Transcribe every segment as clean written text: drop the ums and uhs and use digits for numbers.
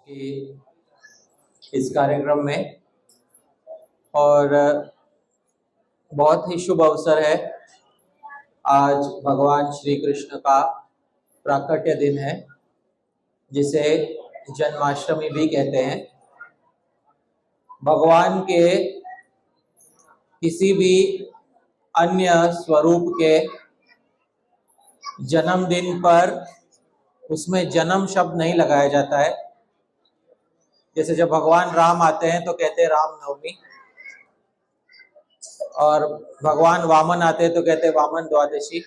कि इस कार्यक्रम में और बहुत ही शुभ अवसर है। आज भगवान श्री कृष्ण का प्राकट्य दिन है, जिसे जन्माष्टमी भी कहते हैं। भगवान के किसी भी अन्य स्वरूप के जन्मदिन पर उसमें जन्म शब्द नहीं लगाया जाता है। जैसे जब भगवान राम आते हैं तो कहते हैं राम नवमी, और भगवान वामन आते हैं तो कहते हैं वामन द्वादशी।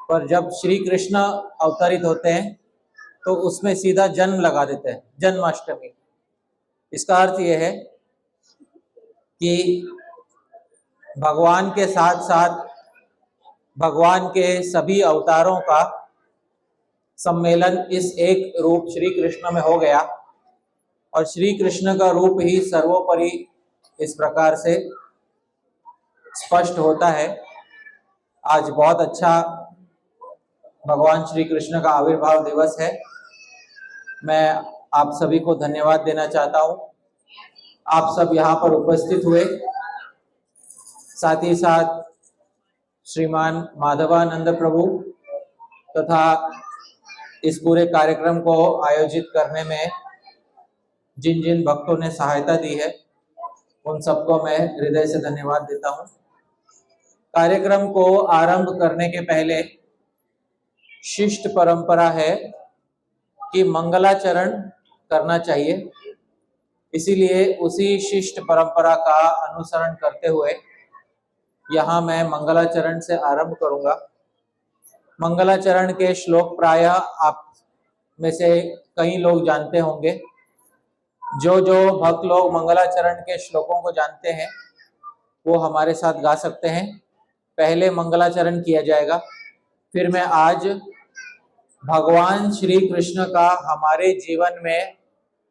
पर जब श्री कृष्ण अवतरित होते हैं तो उसमें सीधा जन्म लगा देते हैं, जन्माष्टमी। इसका अर्थ यह है कि भगवान के साथ साथ भगवान के सभी अवतारों का सम्मेलन इस एक रूप श्री कृष्ण में हो गया, और श्री कृष्ण का रूप ही सर्वोपरि इस प्रकार से स्पष्ट होता है। आज बहुत अच्छा भगवान श्री कृष्ण का आविर्भाव दिवस है। मैं आप सभी को धन्यवाद देना चाहता हूँ। आप सब यहाँ पर उपस्थित हुए, साथ ही साथ श्रीमान माधवानंद प्रभु तथा इस पूरे कार्यक्रम को आयोजित करने में जिन जिन भक्तों ने सहायता दी है, उन सबको मैं हृदय से धन्यवाद देता हूँ। कार्यक्रम को आरंभ करने के पहले शिष्ट परंपरा है कि मंगलाचरण करना चाहिए, इसीलिए उसी शिष्ट परंपरा का अनुसरण करते हुए यहाँ मैं मंगलाचरण से आरंभ करूंगा। मंगलाचरण के श्लोक प्रायः आप में से कई लोग जानते होंगे। जो जो भक्त लोग मंगलाचरण के श्लोकों को जानते हैं वो हमारे साथ गा सकते हैं। पहले मंगलाचरण किया जाएगा, फिर मैं आज भगवान श्री कृष्ण का हमारे जीवन में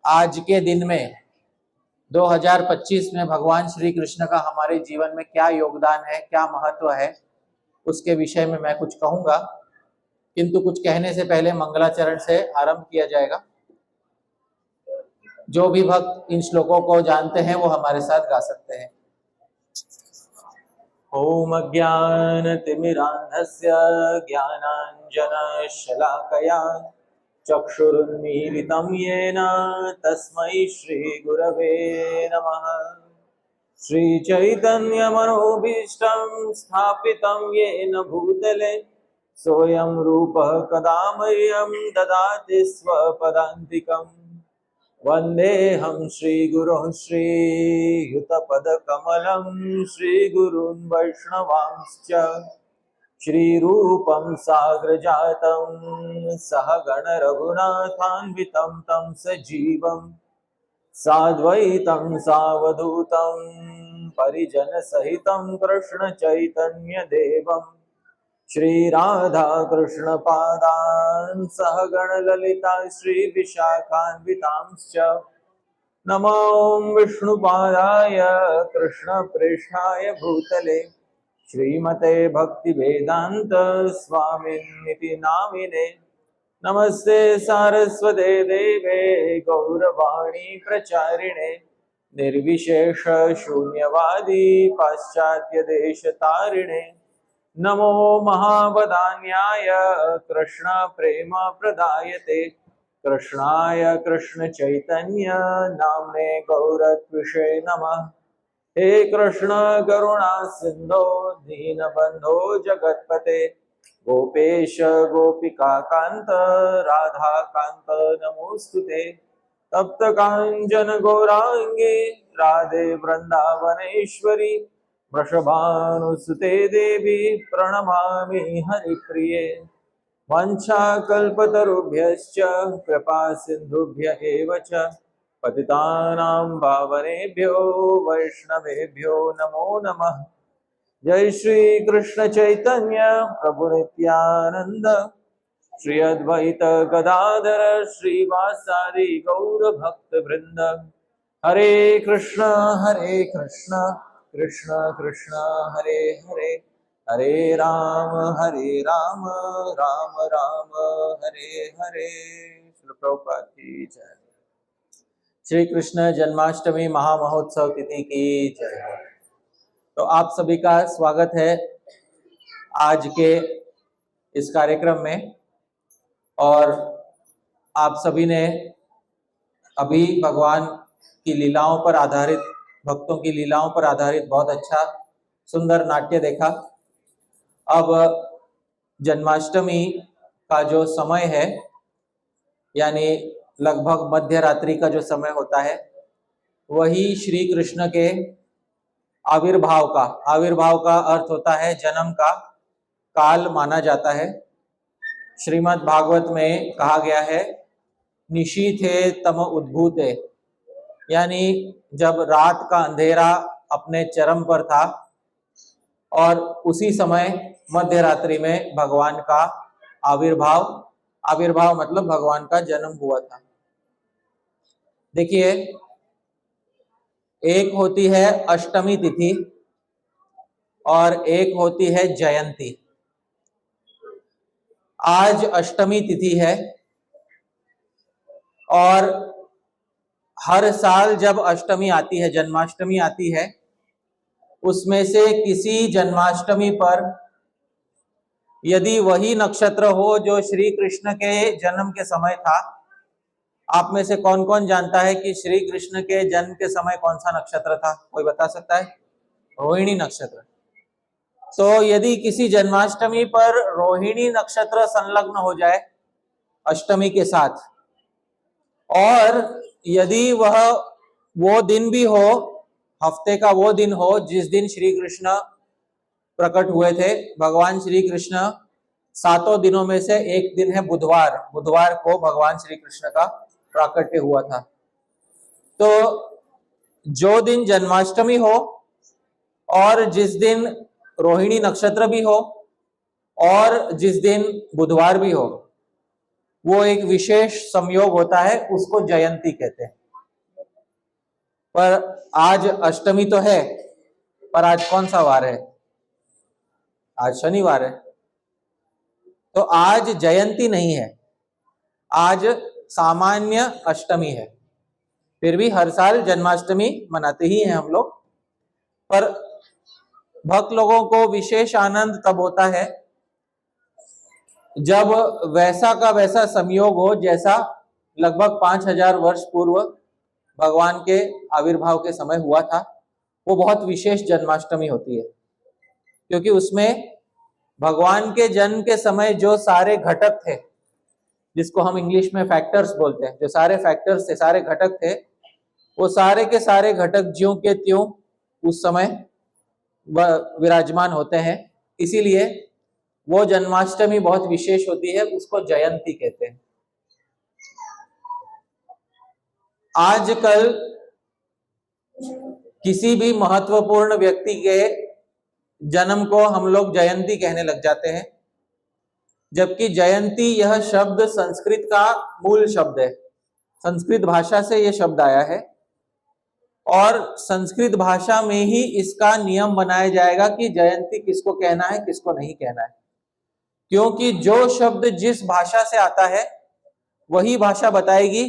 आज के दिन में 2025 में भगवान श्री कृष्ण का हमारे जीवन में क्या योगदान है, क्या महत्व है, उसके विषय में मैं कुछ कहूंगा। किंतु कुछ कहने से पहले मंगलाचरण से आरंभ किया जाएगा। जो भी भक्त इन श्लोकों को जानते हैं वो हमारे साथ गा सकते हैं। ओम अज्ञानतिमिरान्धस्य ज्ञानाञ्जनशलाकया चक्षुरुन्मीलितं येन तस्मै श्रीगुरवे नमः। श्रीचैतन्यमनोभीष्टं स्थापितं येन भूतले सोऽयं रूपः कदा मह्यं ददाति स्वपदान्तिकम्। वन्देऽहं श्रीगुरोः श्रीयुतपदकमलं श्रीगुरून् वैष्णवांश्च श्रीरूपं साग्रजातं सहगण रघुनाथान्वितं तं सजीवं साद्वैतं सावधूतं परिजनसहितं कृष्णचैतन्यदेवं श्रीराधा कृष्णपादान् सहगण ललिता श्रीविशाखान्वितांश्च नमो विष्णुपादाय कृष्णप्रेष्ठाय भूतले श्रीमते भक्तिवेदान्त स्वामिनिति नामिने। नमस्ते सारस्वते देवे गौरवाणी प्रचारिणे निर्विशेष शून्यवादी पाश्चात्य देश तारिणे। नमो महावदान्याय कृष्ण प्रेम प्रदायते कृष्णाय कृष्ण चैतन्य नाम्ने गौरत्विषे नमः। हे कृष्ण करुणा सिंधो दीनबंधो जगत्पते गोपेश गोपिका कांत राधा कांत नमोस्तुते। तप्त कांचन गौरांगी राधे वृंदावनेश्वरी वृषभानुसुते देवी प्रणमामि हरिप्रिये। वंशाकल्पतरुभ्यश्च कृपा सिन्धुभ्य एव च पतितानां पावनेभ्यो वैष्णवेभ्यो नमो नमः। जय श्री कृष्ण चैतन्य प्रभु नित्यानंद श्री अद्वैत गदाधर श्रीवासादि गौर भक्त वृंद। हरे कृष्ण कृष्ण कृष्ण हरे हरे, हरे राम राम राम हरे हरे। श्रील प्रभुपाद की जय। श्री कृष्ण जन्माष्टमी महामहोत्सव तिथि की जय। तो आप सभी का स्वागत है आज के इस कार्यक्रम में। और आप सभी ने अभी भगवान की लीलाओं पर आधारित, भक्तों की लीलाओं पर आधारित बहुत अच्छा सुंदर नाट्य देखा। अब जन्माष्टमी का जो समय है, यानी लगभग मध्य रात्रि का जो समय होता है, वही श्री कृष्ण के आविर्भाव का अर्थ होता है जन्म का काल माना जाता है। श्रीमद् भागवत में कहा गया है निशीथे तम उद्भूते, यानी जब रात का अंधेरा अपने चरम पर था और उसी समय मध्य रात्रि में भगवान का आविर्भाव मतलब भगवान का जन्म हुआ था। देखिए, एक होती है अष्टमी तिथि और एक होती है जयंती। आज अष्टमी तिथि है और हर साल जब अष्टमी आती है, जन्माष्टमी आती है, उसमें से किसी जन्माष्टमी पर यदि वही नक्षत्र हो जो श्री कृष्ण के जन्म के समय था। आप में से कौन कौन जानता है कि श्री कृष्ण के जन्म के समय कौन सा नक्षत्र था? कोई बता सकता है? रोहिणी नक्षत्र। तो यदि किसी जन्माष्टमी पर रोहिणी नक्षत्र संलग्न हो जाए अष्टमी के साथ, और यदि वह वो दिन भी हो, हफ्ते का वो दिन हो जिस दिन श्री कृष्ण प्रकट हुए थे, भगवान श्री कृष्ण 7 दिनों में से एक दिन है बुधवार को भगवान श्री कृष्ण का प्राकट्य हुआ था। तो जो दिन जन्माष्टमी हो और जिस दिन रोहिणी नक्षत्र भी हो और जिस दिन बुधवार भी हो, वो एक विशेष संयोग होता है, उसको जयंती कहते हैं। पर आज अष्टमी तो है, पर आज कौन सा वार है? आज शनिवार है। तो आज जयंती नहीं है, आज सामान्य अष्टमी है। फिर भी हर साल जन्माष्टमी मनाते ही हैं हम लोग, पर भक्त लोगों को विशेष आनंद तब होता है जब वैसा का वैसा संयोग हो जैसा लगभग 5000 वर्ष पूर्व भगवान के आविर्भाव के समय हुआ था। वो बहुत विशेष जन्माष्टमी होती है, क्योंकि उसमें भगवान के जन्म के समय जो सारे घटक थे, जिसको हम इंग्लिश में फैक्टर्स बोलते हैं, जो सारे फैक्टर्स थे, सारे घटक थे, वो सारे के सारे घटक ज्यों के त्यों उस समय विराजमान होते हैं। इसीलिए वो जन्माष्टमी बहुत विशेष होती है, उसको जयंती कहते हैं। आजकल किसी भी महत्वपूर्ण व्यक्ति के जन्म को हम लोग जयंती कहने लग जाते हैं, जबकि जयंती यह शब्द संस्कृत का मूल शब्द है। संस्कृत भाषा से यह शब्द आया है और संस्कृत भाषा में ही इसका नियम बनाया जाएगा कि जयंती किसको कहना है, किसको नहीं कहना है। क्योंकि जो शब्द जिस भाषा से आता है वही भाषा बताएगी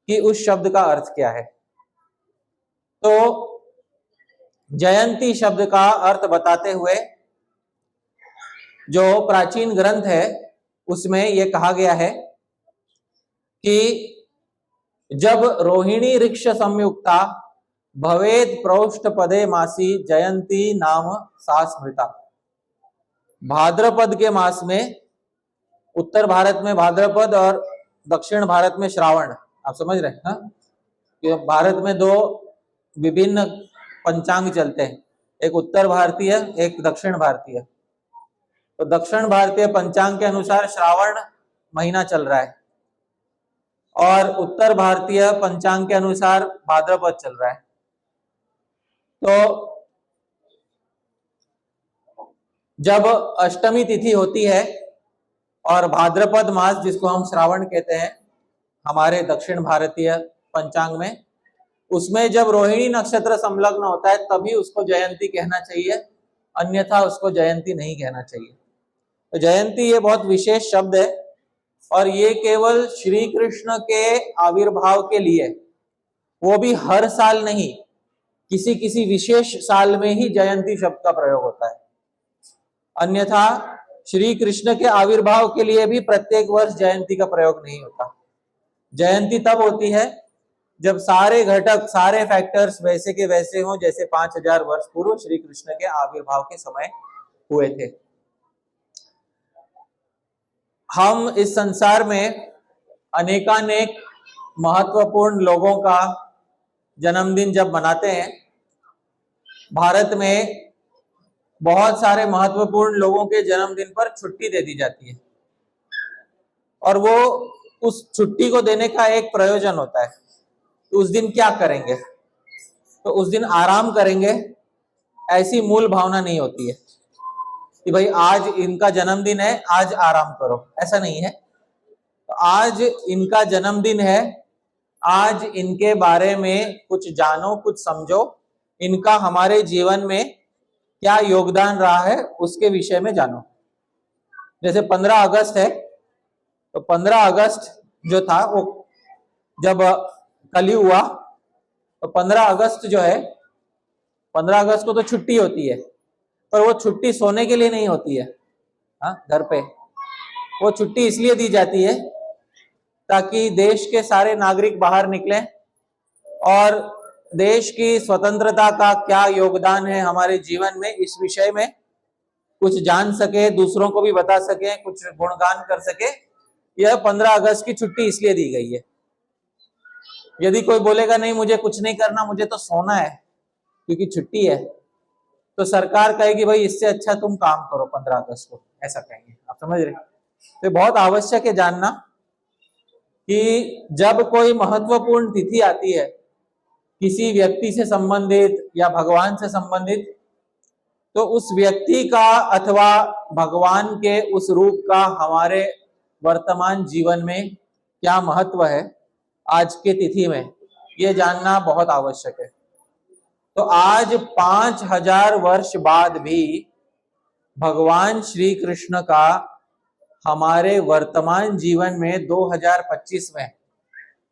कि उस शब्द का अर्थ क्या है। तो जयंती शब्द का अर्थ बताते हुए जो प्राचीन ग्रंथ है उसमें यह कहा गया है कि जब रोहिणी ऋक्ष संयुक्ता भवेद प्रौष्ठ पदे मासी जयंती नाम सा स्मृता। भाद्रपद के मास में, उत्तर भारत में भाद्रपद और दक्षिण भारत में श्रावण, आप समझ रहे हैं कि भारत में 2 विभिन्न पंचांग चलते हैं, एक उत्तर भारतीय, एक दक्षिण भारतीय। तो दक्षिण भारतीय पंचांग के अनुसार श्रावण महीना चल रहा है और उत्तर भारतीय पंचांग के अनुसार भाद्रपद चल रहा है। तो जब अष्टमी तिथि होती है और भाद्रपद मास, जिसको हम श्रावण कहते हैं हमारे दक्षिण भारतीय पंचांग में, उसमें जब रोहिणी नक्षत्र संलग्न होता है तभी उसको जयंती कहना चाहिए, अन्यथा उसको जयंती नहीं कहना चाहिए। तो जयंती ये बहुत विशेष शब्द है, और ये केवल श्री कृष्ण के आविर्भाव के लिए, वो भी हर साल नहीं, किसी किसी विशेष साल में ही जयंती शब्द का प्रयोग होता है। अन्यथा श्री कृष्ण के आविर्भाव के लिए भी प्रत्येक वर्ष जयंती का प्रयोग नहीं होता। जयंती तब होती है जब सारे घटक, सारे फैक्टर्स वैसे के वैसे हों जैसे 5000 वर्ष पूर्व श्री कृष्ण के आविर्भाव के समय हुए थे। हम इस संसार में अनेकानेक महत्वपूर्ण लोगों का जन्मदिन जब मनाते हैं, भारत में बहुत सारे महत्वपूर्ण लोगों के जन्मदिन पर छुट्टी दे दी जाती है, और वो उस छुट्टी को देने का एक प्रयोजन होता है। तो उस दिन क्या करेंगे? तो उस दिन आराम करेंगे, ऐसी मूल भावना नहीं होती है कि भाई आज इनका जन्मदिन है, आज आराम करो, ऐसा नहीं है। तो आज इनका जन्मदिन है, आज इनके बारे में कुछ जानो, कुछ समझो, इनका हमारे जीवन में क्या योगदान रहा है उसके विषय में जानो। जैसे 15 अगस्त है, तो 15 अगस्त जो था वो जब कलयुग हुआ, तो 15 अगस्त जो है, 15 अगस्त को तो छुट्टी होती है, पर वो छुट्टी सोने के लिए नहीं होती है। हाँ, घर पे वो छुट्टी इसलिए दी जाती है ताकि देश के सारे नागरिक बाहर निकलें और देश की स्वतंत्रता का क्या योगदान है हमारे जीवन में, इस विषय में कुछ जान सके, दूसरों को भी बता सके, कुछ गुणगान कर सके। यह 15 अगस्त की छुट्टी इसलिए दी गई है। यदि कोई बोलेगा नहीं मुझे कुछ नहीं करना, मुझे तो सोना है क्योंकि छुट्टी है, तो सरकार कहेगी भाई इससे अच्छा तुम काम करो 15 अगस्त को, ऐसा कहेंगे। आप समझ रहे? तो बहुत आवश्यक है जानना कि जब कोई महत्वपूर्ण तिथि आती है किसी व्यक्ति से संबंधित या भगवान से संबंधित, तो उस व्यक्ति का अथवा भगवान के उस रूप का हमारे वर्तमान जीवन में क्या महत्व है आज के तिथि में, ये जानना बहुत आवश्यक है। तो आज 5000 वर्ष बाद भी भगवान श्री कृष्ण का हमारे वर्तमान जीवन में 2025 में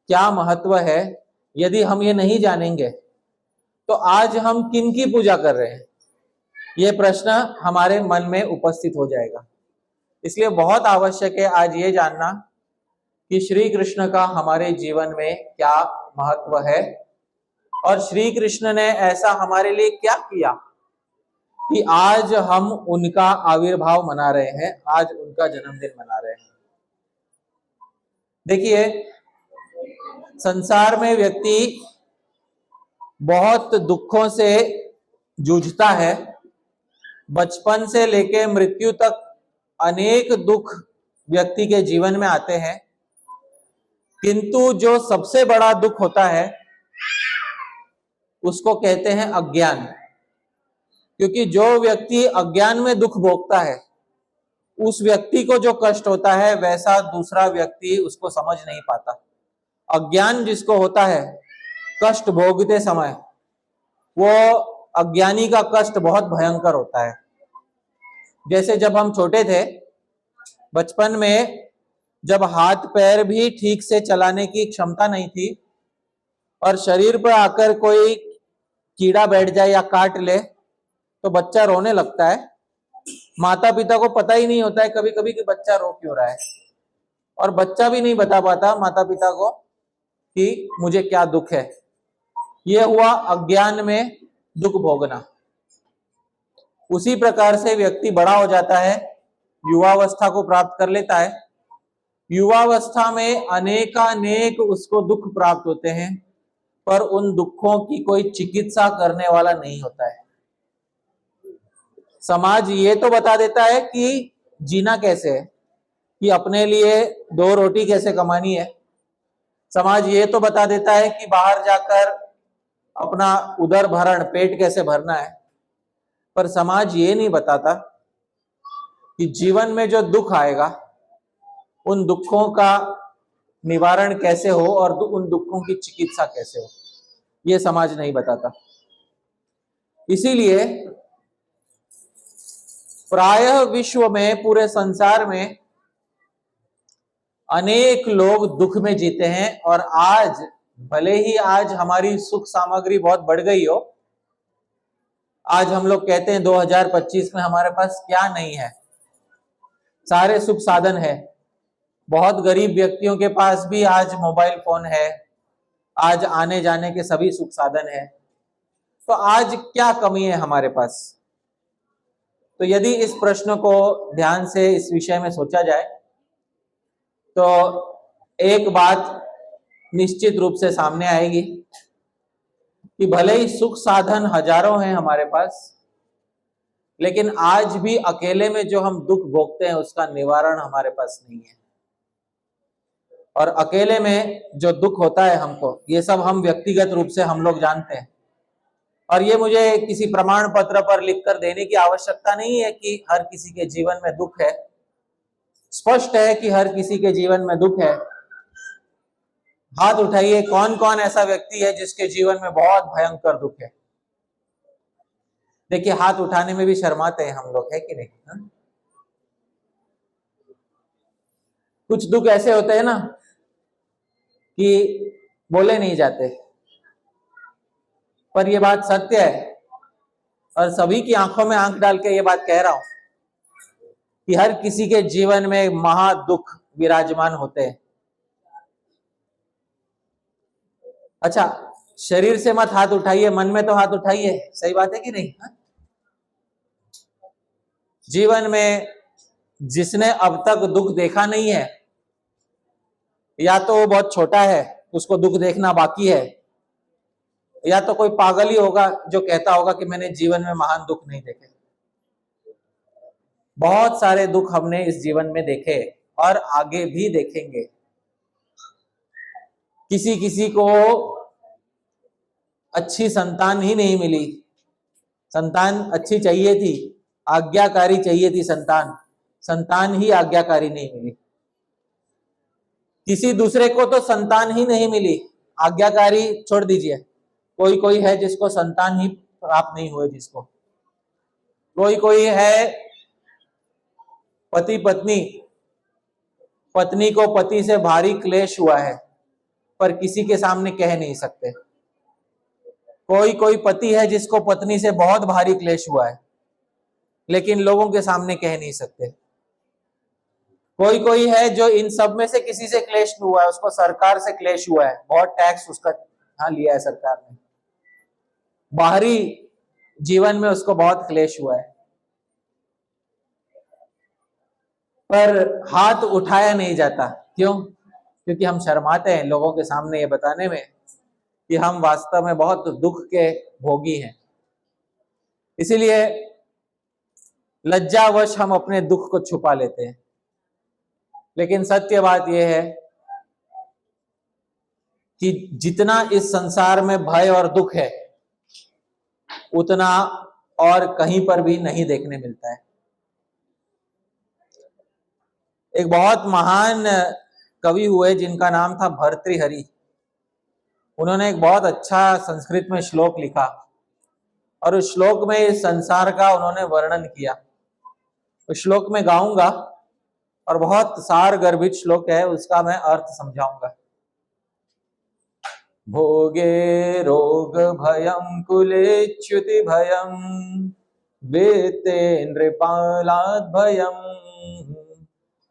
क्या महत्व है, यदि हम ये नहीं जानेंगे तो आज हम किन की पूजा कर रहे हैं, ये प्रश्न हमारे मन में उपस्थित हो जाएगा। इसलिए बहुत आवश्यक है आज ये जानना कि श्री कृष्ण का हमारे जीवन में क्या महत्व है और श्री कृष्ण ने ऐसा हमारे लिए क्या किया कि आज हम उनका आविर्भाव मना रहे हैं, आज उनका जन्मदिन मना रहे हैं। देखिए, संसार में व्यक्ति बहुत दुखों से जूझता है। बचपन से लेकर मृत्यु तक अनेक दुख व्यक्ति के जीवन में आते हैं, किंतु जो सबसे बड़ा दुख होता है उसको कहते हैं अज्ञान। क्योंकि जो व्यक्ति अज्ञान में दुख भोगता है, उस व्यक्ति को जो कष्ट होता है वैसा दूसरा व्यक्ति उसको समझ नहीं पाता। अज्ञान जिसको होता है कष्ट भोगते समय, वो अज्ञानी का कष्ट बहुत भयंकर होता है। जैसे जब हम छोटे थे, बचपन में जब हाथ पैर भी ठीक से चलाने की क्षमता नहीं थी और शरीर पर आकर कोई कीड़ा बैठ जाए या काट ले तो बच्चा रोने लगता है। माता पिता को पता ही नहीं होता है कभी कभी कि बच्चा रो क्यों रहा है, और बच्चा भी नहीं बता पाता माता पिता को कि मुझे क्या दुख है। यह हुआ अज्ञान में दुख भोगना। उसी प्रकार से व्यक्ति बड़ा हो जाता है, युवावस्था को प्राप्त कर लेता है। युवावस्था में अनेकानेक उसको दुख प्राप्त होते हैं, पर उन दुखों की कोई चिकित्सा करने वाला नहीं होता है। समाज ये तो बता देता है कि जीना कैसे है, कि अपने लिए 2 रोटी कैसे कमानी है। समाज ये तो बता देता है कि बाहर जाकर अपना उदर भरण, पेट कैसे भरना है। पर समाज ये नहीं बताता कि जीवन में जो दुख आएगा उन दुखों का निवारण कैसे हो और उन दुखों की चिकित्सा कैसे हो, ये समाज नहीं बताता। इसीलिए प्रायः विश्व में, पूरे संसार में अनेक लोग दुख में जीते हैं। और आज भले ही आज हमारी सुख सामग्री बहुत बढ़ गई हो, आज हम लोग कहते हैं 2025 में हमारे पास क्या नहीं है, सारे सुख साधन है। बहुत गरीब व्यक्तियों के पास भी आज मोबाइल फोन है, आज आने जाने के सभी सुख साधन है। तो आज क्या कमी है हमारे पास? तो यदि इस प्रश्न को ध्यान से इस विषय में सोचा जाए तो एक बात निश्चित रूप से सामने आएगी कि भले ही सुख साधन हजारों हैं हमारे पास, लेकिन आज भी अकेले में जो हम दुख भोगते हैं उसका निवारण हमारे पास नहीं है। और अकेले में जो दुख होता है हमको, ये सब हम व्यक्तिगत रूप से हम लोग जानते हैं। और ये मुझे किसी प्रमाण पत्र पर लिखकर देने की आवश्यकता नहीं है कि हर किसी के जीवन में दुख है। स्पष्ट है कि हर किसी के जीवन में दुख है। हाथ उठाइए, कौन कौन ऐसा व्यक्ति है जिसके जीवन में बहुत भयंकर दुख है? देखिए, हाथ उठाने में भी शर्माते हैं हम लोग, है कि नहीं? हा? कुछ दुख ऐसे होते हैं ना कि बोले नहीं जाते, पर ये बात सत्य है और सभी की आंखों में आंख डाल के ये बात कह रहा हूं कि हर किसी के जीवन में महा दुख विराजमान होते हैं। अच्छा, शरीर से मत हाथ उठाइए, मन में तो हाथ उठाइए। सही बात है कि नहीं? हा? जीवन में जिसने अब तक दुख देखा नहीं है, या तो वो बहुत छोटा है, उसको दुख देखना बाकी है, या तो कोई पागल ही होगा जो कहता होगा कि मैंने जीवन में महान दुख नहीं देखे। बहुत सारे दुख हमने इस जीवन में देखे और आगे भी देखेंगे। किसी किसी को अच्छी संतान ही नहीं मिली, संतान अच्छी चाहिए थी, आज्ञाकारी चाहिए थी संतान, संतान ही आज्ञाकारी नहीं मिली। किसी दूसरे को तो संतान ही नहीं मिली, आज्ञाकारी छोड़ दीजिए, कोई कोई है जिसको संतान ही प्राप्त नहीं हुए, जिसको कोई कोई है पति पत्नी, पत्नी को पति से भारी क्लेश हुआ है पर किसी के सामने कह नहीं सकते। कोई कोई पति है जिसको पत्नी से बहुत भारी क्लेश हुआ है लेकिन लोगों के सामने कह नहीं सकते। कोई कोई है जो इन सब में से किसी से क्लेश हुआ है, उसको सरकार से क्लेश हुआ है, बहुत टैक्स उसका लिया है सरकार ने, बाहरी जीवन में उसको बहुत क्लेश हुआ है, पर हाथ उठाया नहीं जाता। क्यों? क्योंकि हम शर्माते हैं लोगों के सामने ये बताने में कि हम वास्तव में बहुत दुख के भोगी हैं। इसीलिए लज्जावश हम अपने दुख को छुपा लेते हैं। लेकिन सत्य बात यह है कि जितना इस संसार में भय और दुख है उतना और कहीं पर भी नहीं देखने मिलता है। एक बहुत महान कवि हुए जिनका नाम था भर्तृहरि। उन्होंने एक बहुत अच्छा संस्कृत में श्लोक लिखा और उस श्लोक में इस संसार का उन्होंने वर्णन किया। उस श्लोक में गाऊंगा और बहुत सार गर्भित श्लोक है, उसका मैं अर्थ समझाऊंगा। भोगे रोग भयं कुले च्युति भयं वेते नृपालाद भयं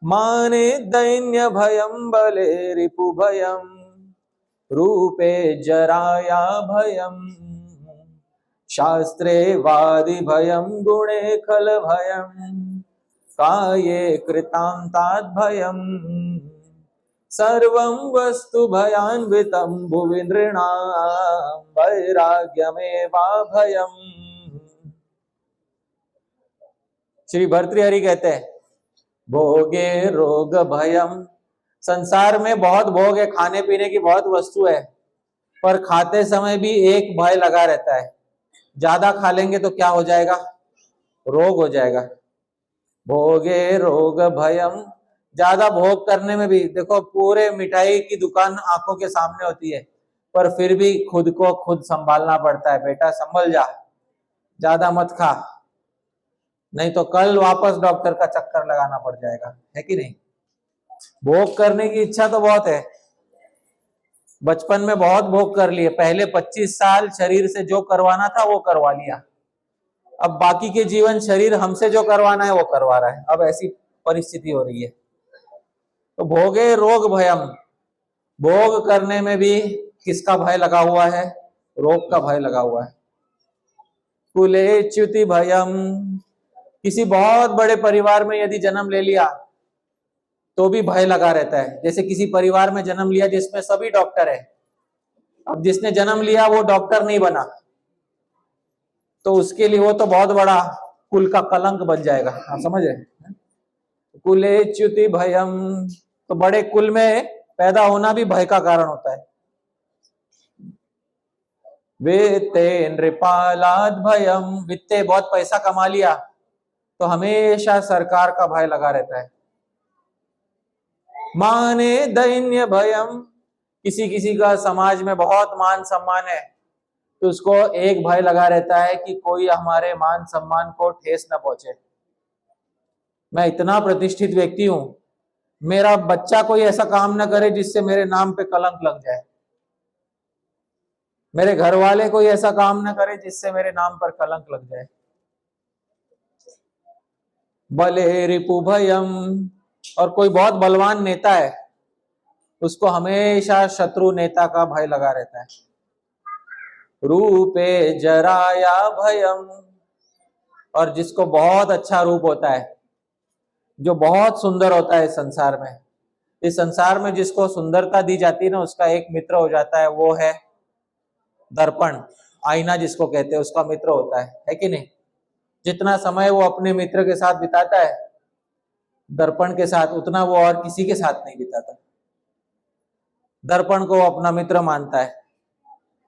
माने दैन्य भयं बले रिपु भयं रूपे जराया भयं शास्त्रे वादि भयं गुणे खल भयं काये कृतांताद भयं सर्वं वस्तु भयान्वितं भुवि नृणां वैराग्यमेवा भयं। श्री भर्तृहरि कहते हैं भोगे रोग भयम, संसार में बहुत भोग है, खाने पीने की बहुत वस्तु है, पर खाते समय भी एक भय लगा रहता है, ज्यादा खा लेंगे तो क्या हो जाएगा? रोग हो जाएगा। भोगे रोग भयम, ज्यादा भोग करने में भी देखो, पूरे मिठाई की दुकान आंखों के सामने होती है पर फिर भी खुद को खुद संभालना पड़ता है, बेटा संभल जा, ज्यादा मत खा, नहीं तो कल वापस डॉक्टर का चक्कर लगाना पड़ जाएगा, है कि नहीं? भोग करने की इच्छा तो बहुत है, बचपन में बहुत भोग कर लिए, पहले 25 साल शरीर से जो करवाना था वो करवा लिया, अब बाकी के जीवन शरीर हमसे जो करवाना है वो करवा रहा है। अब ऐसी परिस्थिति हो रही है। तो भोगे रोग भयम, भोग करने में भी किसका भय लगा हुआ है? रोग का भय लगा हुआ है। कुले च्युति भयम, किसी बहुत बड़े परिवार में यदि जन्म ले लिया तो भी भय लगा रहता है। जैसे किसी परिवार में जन्म लिया जिसमें सभी डॉक्टर है, अब जिसने जन्म लिया वो डॉक्टर नहीं बना तो उसके लिए वो तो बहुत बड़ा कुल का कलंक बन जाएगा। आप समझ रहे? कुले च्युति भयम, तो बड़े कुल में पैदा होना भी भय का कारण होता है। वित्ते नृपालाद भयम, वित्ते बहुत पैसा कमा लिया तो हमेशा सरकार का भय लगा रहता है। माने दैन्य भयम, किसी किसी का समाज में बहुत मान सम्मान है तो उसको एक भय लगा रहता है कि कोई हमारे मान सम्मान को ठेस न पहुंचे। मैं इतना प्रतिष्ठित व्यक्ति हूं, मेरा बच्चा कोई ऐसा काम न करे जिससे मेरे नाम पे कलंक लग जाए, मेरे घर वाले कोई ऐसा काम न करे जिससे मेरे नाम पर कलंक लग जाए। बले रिपु भयम, और कोई बहुत बलवान नेता है उसको हमेशा शत्रु नेता का भय लगा रहता है। रूपे जराया भयम, और जिसको बहुत अच्छा रूप होता है, जो बहुत सुंदर होता है इस संसार में, इस संसार में जिसको सुंदरता दी जाती है ना, उसका एक मित्र हो जाता है, वो है दर्पण, आईना जिसको कहते हैं, उसका मित्र होता है कि नहीं? जितना समय वो अपने मित्र के साथ बिताता है दर्पण के साथ, उतना वो और किसी के साथ नहीं बिताता। दर्पण को अपना मित्र मानता है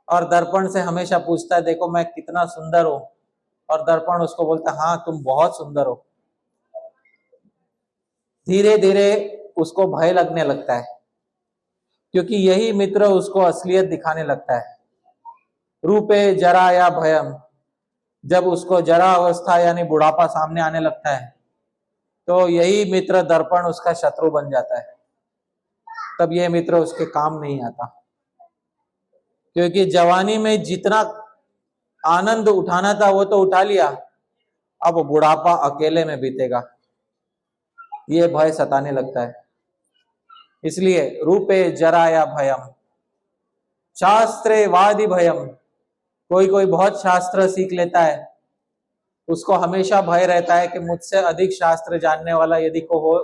और दर्पण से हमेशा पूछता है देखो मैं कितना सुंदर हूं, और दर्पण उसको बोलता है हाँ तुम बहुत सुंदर हो। धीरे धीरे उसको भय लगने लगता है क्योंकि यही मित्र उसको असलियत दिखाने लगता है। रूपे जरा या भयम, जब उसको जरा अवस्था यानी बुढ़ापा सामने आने लगता है तो यही मित्र दर्पण उसका शत्रु बन जाता है। तब यह मित्र उसके काम नहीं आता, क्योंकि जवानी में जितना आनंद उठाना था वो तो उठा लिया, अब बुढ़ापा अकेले में बीतेगा, ये भय सताने लगता है। इसलिए रूपे जरा या भयम, शास्त्रे वादि भयम, कोई कोई बहुत शास्त्र सीख लेता है, उसको हमेशा भय रहता है कि मुझसे अधिक शास्त्र जानने वाला यदि को हो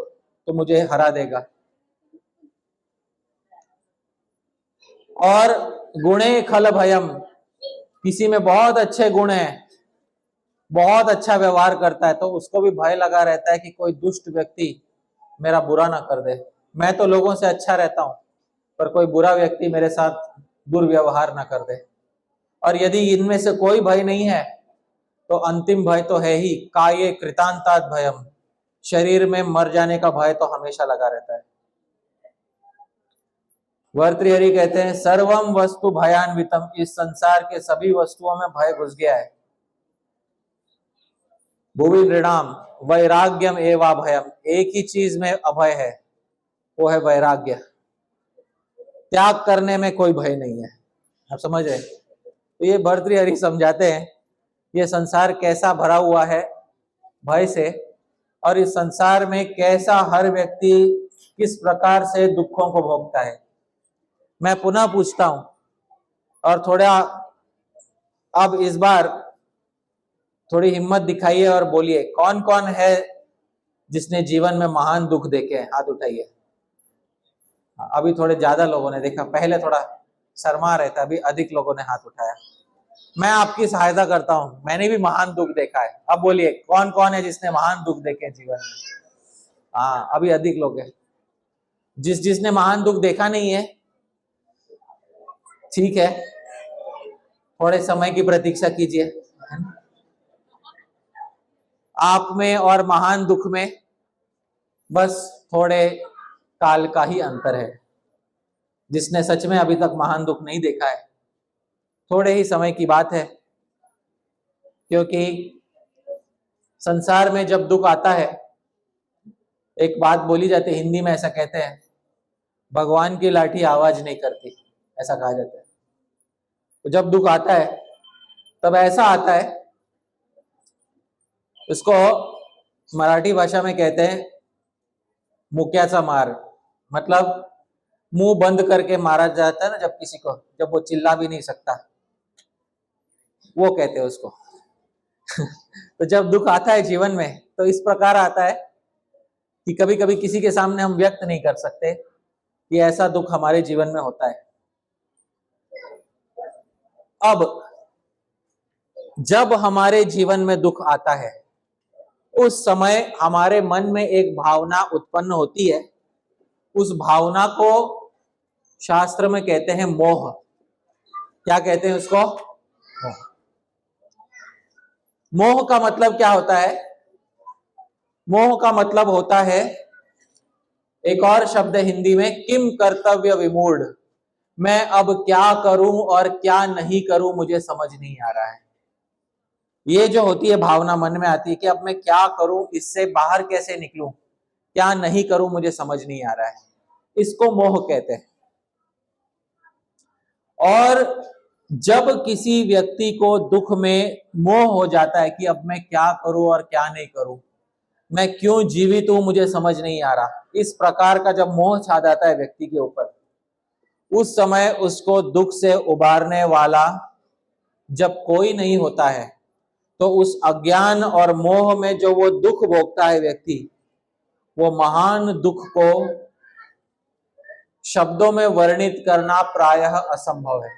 तो मुझे हरा देगा। और गुणे खल भयम, किसी में बहुत अच्छे गुण है, बहुत अच्छा व्यवहार करता है, तो उसको भी भय लगा रहता है कि कोई दुष्ट व्यक्ति मेरा बुरा ना कर दे। मैं तो लोगों से अच्छा रहता हूं पर कोई बुरा व्यक्ति मेरे साथ दुर्व्यवहार ना कर दे। और यदि इनमें से कोई भय नहीं है तो अंतिम भय तो है ही काये कृतांतात भयम, शरीर में मर जाने का भय तो हमेशा लगा रहता है। भर्तृहरि कहते हैं सर्वम वस्तु भयान्वितम, इस संसार के सभी वस्तुओं में भय घुस गया है। भुवि नृणाम वैराग्यम एवा भयम, एक ही चीज में अभय है, वो है वैराग्य। त्याग करने में कोई भय नहीं है। आप समझ रहे? तो ये भर्तृहरि समझाते हैं ये संसार कैसा भरा हुआ है भय से, और इस संसार में कैसा हर व्यक्ति किस प्रकार से दुखों को भोगता है। मैं पुनः पूछता हूं, और थोड़ा अब इस बार थोड़ी हिम्मत दिखाइए और बोलिए कौन कौन है जिसने जीवन में महान दुख देखे हैं? हाथ उठाइए। अभी थोड़े ज्यादा लोगों ने देखा, पहले थोड़ा शर्मा रहे थे, अभी अधिक लोगों ने हाथ उठाया। मैं आपकी सहायता करता हूं, मैंने भी महान दुख देखा है। अब बोलिए कौन कौन है जिसने महान दुख देखे जीवन में? हाँ, अभी अधिक लोग हैं। जिसने महान दुख देखा नहीं है, ठीक है, थोड़े समय की प्रतीक्षा कीजिए। आप में और महान दुख में बस थोड़े काल का ही अंतर है। जिसने सच में अभी तक महान दुख नहीं देखा है, थोड़े ही समय की बात है, क्योंकि संसार में जब दुख आता है एक बात बोली जाती है, हिंदी में ऐसा कहते हैं, भगवान की लाठी आवाज नहीं करती, ऐसा कहा जाता है। तो जब दुख आता है तब ऐसा आता है, उसको मराठी भाषा में कहते हैं मुक्याचा मार, मतलब मुंह बंद करके मारा जाता है ना जब किसी को, जब वो चिल्ला भी नहीं सकता, वो कहते हैं उसको। तो जब दुख आता है जीवन में तो इस प्रकार आता है कि कभी कभी किसी के सामने हम व्यक्त नहीं कर सकते कि ऐसा दुख हमारे जीवन में होता है। अब जब हमारे जीवन में दुख आता है उस समय हमारे मन में एक भावना उत्पन्न होती है, उस भावना को शास्त्र में कहते हैं मोह। क्या कहते हैं उसको? मोह। मोह का मतलब क्या होता है? मोह का मतलब होता है, एक और शब्द हिंदी में, किम कर्तव्य विमूढ़। मैं अब क्या करूं और क्या नहीं करूं मुझे समझ नहीं आ रहा है। ये जो होती है भावना मन में आती है कि अब मैं क्या करूं, इससे बाहर कैसे निकलूं, क्या नहीं करूं मुझे समझ नहीं आ रहा है, इसको मोह कहते हैं। और जब किसी व्यक्ति को दुख में मोह हो जाता है कि अब मैं क्या करूं और क्या नहीं करूं, मैं क्यों जीवित हूं मुझे समझ नहीं आ रहा, इस प्रकार का जब मोह छा जाता है व्यक्ति के ऊपर, उस समय उसको दुख से उबारने वाला जब कोई नहीं होता है तो उस अज्ञान और मोह में जो वो दुख भोगता है व्यक्ति, वो महान दुख को शब्दों में वर्णित करना प्रायः असंभव है।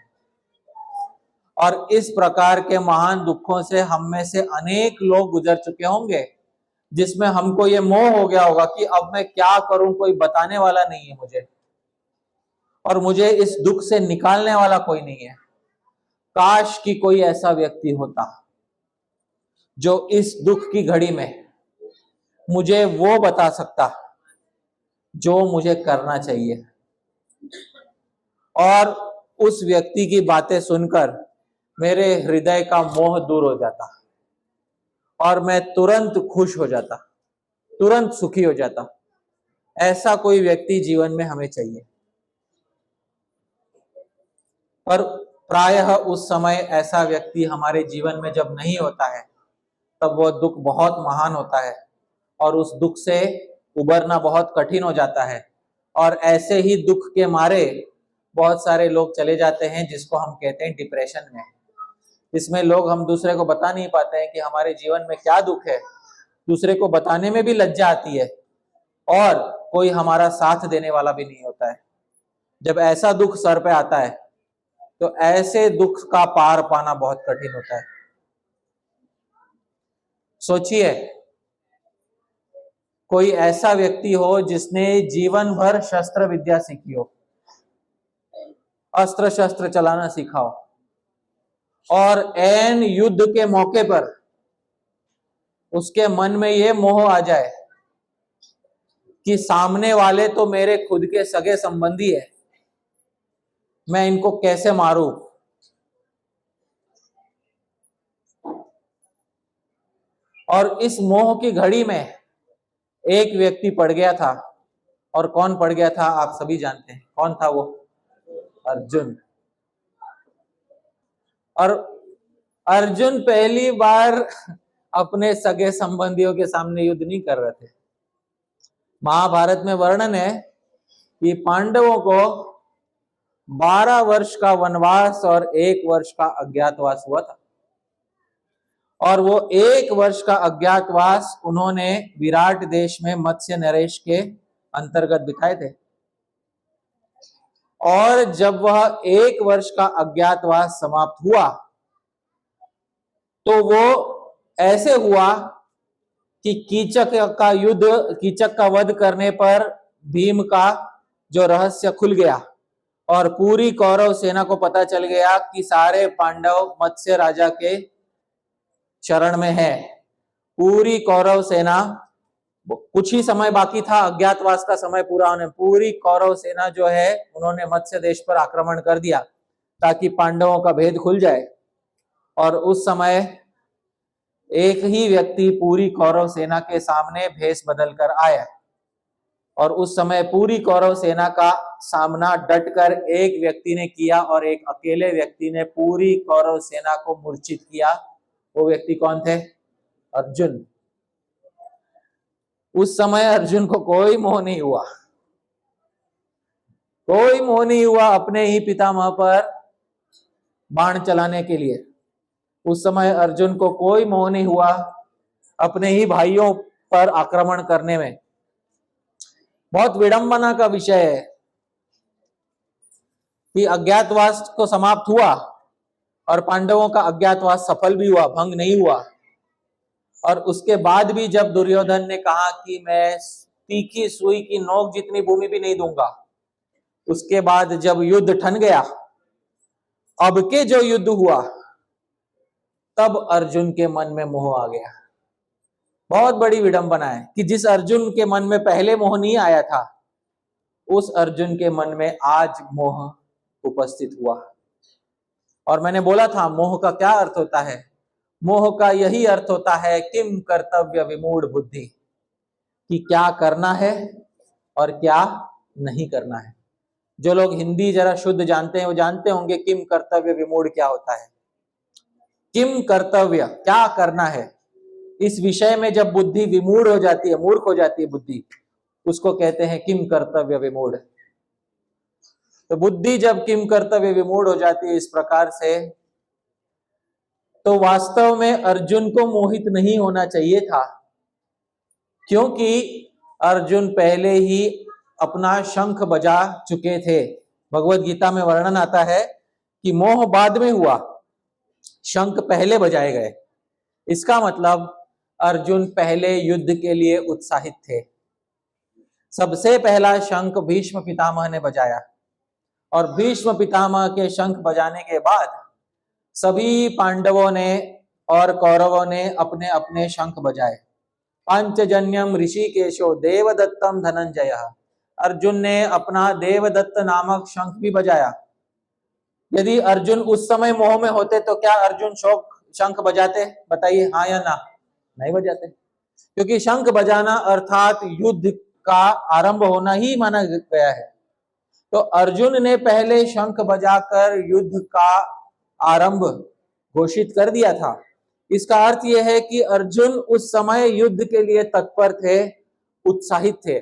और इस प्रकार के महान दुखों से हम में से अनेक लोग गुजर चुके होंगे, जिसमें हमको ये मोह हो गया होगा कि अब मैं क्या करूं, कोई बताने वाला नहीं है मुझे, और मुझे इस दुख से निकालने वाला कोई नहीं है। काश कि कोई ऐसा व्यक्ति होता जो इस दुख की घड़ी में मुझे वो बता सकता जो मुझे करना चाहिए, और उस व्यक्ति की बातें सुनकर मेरे हृदय का मोह दूर हो जाता और मैं तुरंत खुश हो जाता, तुरंत सुखी हो जाता। ऐसा कोई व्यक्ति जीवन में हमें चाहिए। पर प्रायः उस समय ऐसा व्यक्ति हमारे जीवन में जब नहीं होता है तब वह दुख बहुत महान होता है और उस दुख से उबरना बहुत कठिन हो जाता है। और ऐसे ही दुख के मारे बहुत सारे लोग चले जाते हैं जिसको हम कहते हैं डिप्रेशन में। इसमें लोग, हम दूसरे को बता नहीं पाते हैं कि हमारे जीवन में क्या दुख है, दूसरे को बताने में भी लज्जा आती है और कोई हमारा साथ देने वाला भी नहीं होता है। जब ऐसा दुख सर पे आता है तो ऐसे दुख का पार पाना बहुत कठिन होता है। सोचिए, कोई ऐसा व्यक्ति हो जिसने जीवन भर शस्त्र विद्या सीखी हो, अस्त्र शस्त्र चलाना सीखा हो, और ऐन युद्ध के मौके पर उसके मन में यह मोह आ जाए कि सामने वाले तो मेरे खुद के सगे संबंधी है, मैं इनको कैसे मारूं। और इस मोह की घड़ी में एक व्यक्ति पड़ गया था, और कौन पड़ गया था आप सभी जानते हैं, कौन था वो? अर्जुन। और अर्जुन पहली बार अपने सगे संबंधियों के सामने युद्ध नहीं कर रहे थे। महाभारत में वर्णन है कि पांडवों को 12 वर्ष का वनवास और 1 वर्ष का अज्ञातवास हुआ था, और वो 1 वर्ष का अज्ञातवास उन्होंने विराट देश में मत्स्य नरेश के अंतर्गत बिताए थे। और जब वह 1 वर्ष का अज्ञातवास समाप्त हुआ तो वो ऐसे हुआ कि कीचक का युद्ध, कीचक का वध करने पर भीम का जो रहस्य खुल गया और पूरी कौरव सेना को पता चल गया कि सारे पांडव मत्स्य राजा के शरण में है। पूरी कौरव सेना, कुछ ही समय बाकी था अज्ञातवास का समय पूरा होने, पूरी कौरव सेना जो है उन्होंने मत्स्य देश पर आक्रमण कर दिया ताकि पांडवों का भेद खुल जाए। और उस समय एक ही व्यक्ति पूरी कौरव सेना के सामने भेष बदल कर आया, और उस समय पूरी कौरव सेना का सामना डटकर एक व्यक्ति ने किया और एक अकेले व्यक्ति ने पूरी कौरव सेना को मूर्छित किया। वो व्यक्ति कौन थे? अर्जुन। उस समय अर्जुन को कोई मोह नहीं हुआ, कोई मोह नहीं हुआ अपने ही पितामह पर बाण चलाने के लिए। उस समय अर्जुन को कोई मोह नहीं हुआ अपने ही भाइयों पर आक्रमण करने में। बहुत विडंबना का विषय है कि अज्ञातवास को समाप्त हुआ और पांडवों का अज्ञातवास सफल भी हुआ, भंग नहीं हुआ। और उसके बाद भी जब दुर्योधन ने कहा कि मैं तीखी सुई की नोक जितनी भूमि भी नहीं दूंगा, उसके बाद जब युद्ध ठन गया, अब के जो युद्ध हुआ, तब अर्जुन के मन में मोह आ गया। बहुत बड़ी विडंबना है कि जिस अर्जुन के मन में पहले मोह नहीं आया था, उस अर्जुन के मन में आज मोह उपस्थित हुआ। और मैंने बोला था मोह का क्या अर्थ होता है? मोह का यही अर्थ होता है किम कर्तव्य विमूढ़ बुद्धि, कि क्या करना है और क्या नहीं करना है। जो लोग हिंदी जरा शुद्ध जानते हैं वो जानते होंगे किम कर्तव्य विमूढ़ क्या होता है। किम कर्तव्य, क्या करना है, इस विषय में जब बुद्धि विमूढ़ हो जाती है, मूर्ख हो जाती है बुद्धि, उसको कहते हैं किम कर्तव्य विमूढ़। तो बुद्धि जब किम कर्तव्य विमूढ़ हो जाती है इस प्रकार से, तो वास्तव में अर्जुन को मोहित नहीं होना चाहिए था, क्योंकि अर्जुन पहले ही अपना शंख बजा चुके थे। भगवत गीता में वर्णन आता है कि मोह बाद में हुआ, शंख पहले बजाए गए। इसका मतलब अर्जुन पहले युद्ध के लिए उत्साहित थे। सबसे पहला शंख भीष्म पितामह ने बजाया और भीष्म पितामह के शंख बजाने के बाद सभी पांडवों ने और कौरवों ने अपने अपने शंख बजाए। पांचजन्यम ऋषिकेशो देवदत्तम धनंजय, अर्जुन ने अपना देवदत्त नामक शंख भी बजाया। यदि अर्जुन उस समय मोह में होते तो क्या अर्जुन शंख बजाते? बताइए, हाँ या ना? नहीं बजाते, क्योंकि शंख बजाना अर्थात युद्ध का आरंभ होना ही माना गया है। तो अर्जुन ने पहले शंख बजाकर युद्ध का आरंभ घोषित कर दिया था। इसका अर्थ यह है कि अर्जुन उस समय युद्ध के लिए तत्पर थे, उत्साहित थे।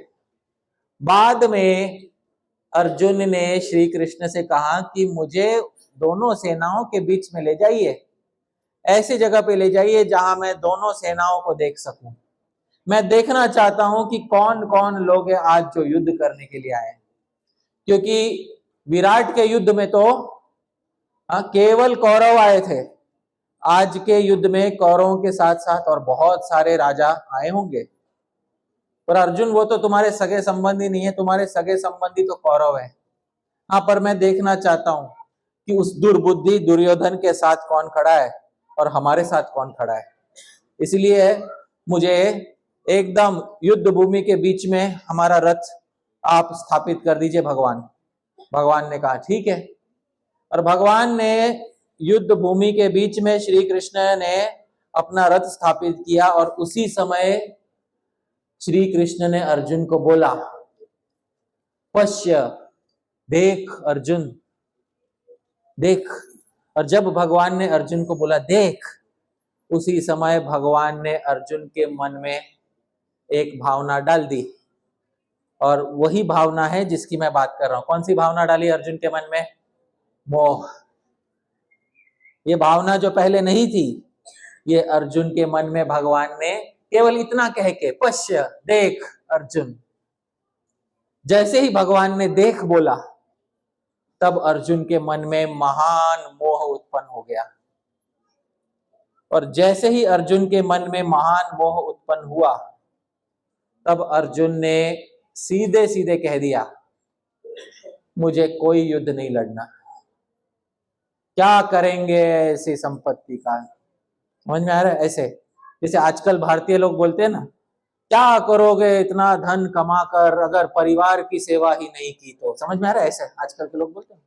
बाद में अर्जुन ने श्री कृष्ण से कहा कि मुझे दोनों सेनाओं के बीच में ले जाइए, ऐसी जगह पे ले जाइए जहां मैं दोनों सेनाओं को देख सकूं। मैं देखना चाहता हूं कि कौन कौन लोग हैं आज जो युद्ध करने के लिए आए, क्योंकि विराट के युद्ध में तो केवल कौरव आए थे। आज के युद्ध में कौरवों के साथ साथ और बहुत सारे राजा आए होंगे, पर अर्जुन वो तो तुम्हारे सगे संबंधी नहीं है, तुम्हारे सगे संबंधी तो कौरव है। हाँ, पर मैं देखना चाहता हूं कि उस दुर्बुद्धि दुर्योधन के साथ कौन खड़ा है और हमारे साथ कौन खड़ा है। इसलिए मुझे एकदम युद्ध भूमि के बीच में हमारा रथ आप स्थापित कर दीजिए भगवान। भगवान ने कहा ठीक है, और भगवान ने युद्ध भूमि के बीच में श्री कृष्ण ने अपना रथ स्थापित किया। और उसी समय श्री कृष्ण ने अर्जुन को बोला, पश्य, देख अर्जुन, देख। और जब भगवान ने अर्जुन को बोला देख, उसी समय भगवान ने अर्जुन के मन में एक भावना डाल दी, और वही भावना है जिसकी मैं बात कर रहा हूं। कौन सी भावना डाली अर्जुन के मन में? मोह। ये भावना जो पहले नहीं थी, ये अर्जुन के मन में भगवान ने केवल इतना कह के, पश्य, देख अर्जुन, जैसे ही भगवान ने देख बोला, तब अर्जुन के मन में महान मोह उत्पन्न हो गया। और जैसे ही अर्जुन के मन में महान मोह उत्पन्न हुआ, तब अर्जुन ने सीधे सीधे कह दिया, मुझे कोई युद्ध नहीं लड़ना। क्या करेंगे ऐसी संपत्ति का? समझ में आ रहा है? ऐसे जैसे आजकल भारतीय लोग बोलते हैं ना, क्या करोगे इतना धन कमाकर अगर परिवार की सेवा ही नहीं की तो। समझ में आ रहा है? ऐसे आजकल के लोग बोलते हैं।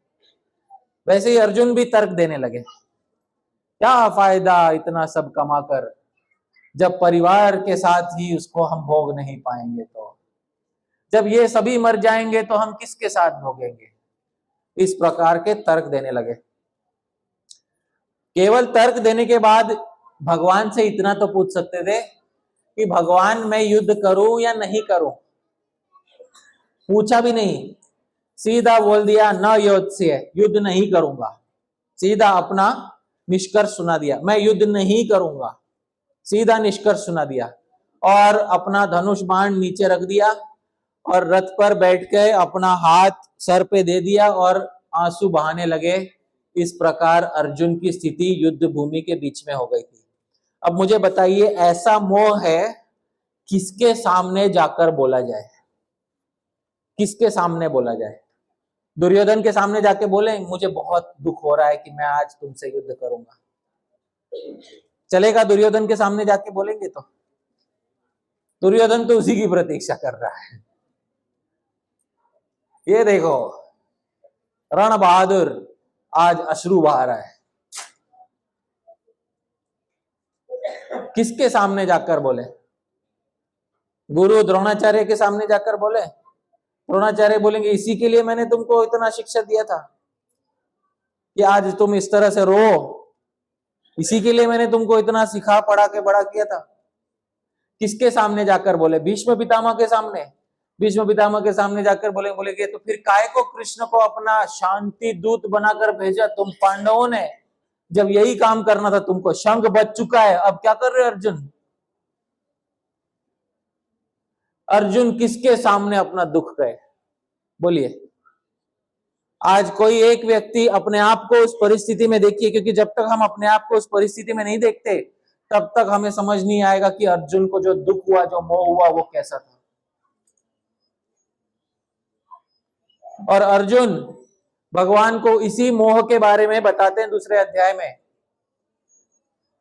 वैसे ही अर्जुन भी तर्क देने लगे, क्या फायदा इतना सब कमाकर जब परिवार के साथ ही उसको हम भोग नहीं पाएंगे तो। जब ये सभी मर जाएंगे तो हम किसके साथ भोगेंगे? इस प्रकार के तर्क देने लगे। केवल तर्क देने के बाद भगवान से इतना तो पूछ सकते थे कि भगवान मैं युद्ध करूं या नहीं करूं? पूछा भी नहीं, सीधा बोल दिया न युद्ध से, युद्ध नहीं करूंगा। सीधा अपना निष्कर्ष सुना दिया, मैं युद्ध नहीं करूंगा, सीधा निष्कर्ष सुना दिया। और अपना धनुष बाण नीचे रख दिया और रथ पर बैठ के अपना हाथ सर पे दे दिया और आंसू बहाने लगे। इस प्रकार अर्जुन की स्थिति युद्ध भूमि के बीच में हो गई थी। अब मुझे बताइए, ऐसा मोह है किसके सामने जाकर बोला जाए? किसके सामने बोला जाए? दुर्योधन के सामने जाके बोले मुझे बहुत दुख हो रहा है कि मैं आज तुमसे युद्ध करूंगा, चलेगा? दुर्योधन के सामने जाके बोलेंगे तो दुर्योधन तो उसी की प्रतीक्षा कर रहा है। ये देखो रण बहादुर आज अश्रु बहा रहा है। किसके सामने जाकर बोले? गुरु द्रोणाचार्य के सामने जाकर बोले? द्रोणाचार्य बोलेंगे इसी के लिए मैंने तुमको इतना शिक्षा दिया था कि आज तुम इस तरह से रो, इसी के लिए मैंने तुमको इतना सिखा पढ़ा के बड़ा किया था। किसके सामने जाकर बोले? भीष्म पितामह के सामने। भीष्म पितामह के सामने जाकर बोलेंगे तो फिर काय को कृष्ण को अपना शांति दूत बनाकर भेजा? तुम पांडवों ने जब यही काम करना था तुमको, शंख बज चुका है, अब क्या कर रहे अर्जुन? अर्जुन किसके सामने अपना दुख कहे? बोलिए। आज कोई एक व्यक्ति अपने आप को उस परिस्थिति में देखिए, क्योंकि जब तक हम अपने आप को उस परिस्थिति में नहीं देखते तब तक हमें समझ नहीं आएगा कि अर्जुन को जो दुख हुआ, जो मोह हुआ, वो कैसा था। और अर्जुन भगवान को इसी मोह के बारे में बताते हैं दूसरे अध्याय में,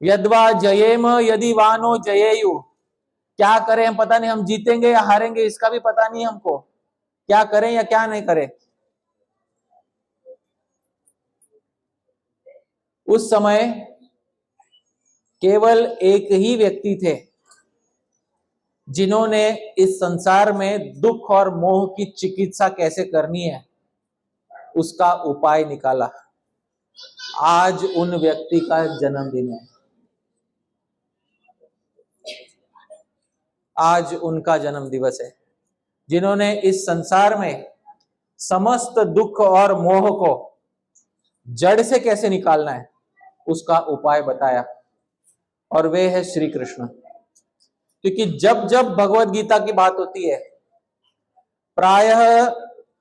यद्वा जयेम यदि वानो जयेयु। क्या करें हम पता नहीं, हम जीतेंगे या हारेंगे इसका भी पता नहीं हमको, क्या करें या क्या नहीं करें। उस समय केवल एक ही व्यक्ति थे जिन्होंने इस संसार में दुख और मोह की चिकित्सा कैसे करनी है उसका उपाय निकाला। आज उन व्यक्ति का जन्मदिन है, आज उनका जन्म दिवस है, जिन्होंने इस संसार में समस्त दुख और मोह को जड़ से कैसे निकालना है उसका उपाय बताया, और वे है श्री कृष्ण। क्योंकि जब जब भगवत गीता की बात होती है, प्रायः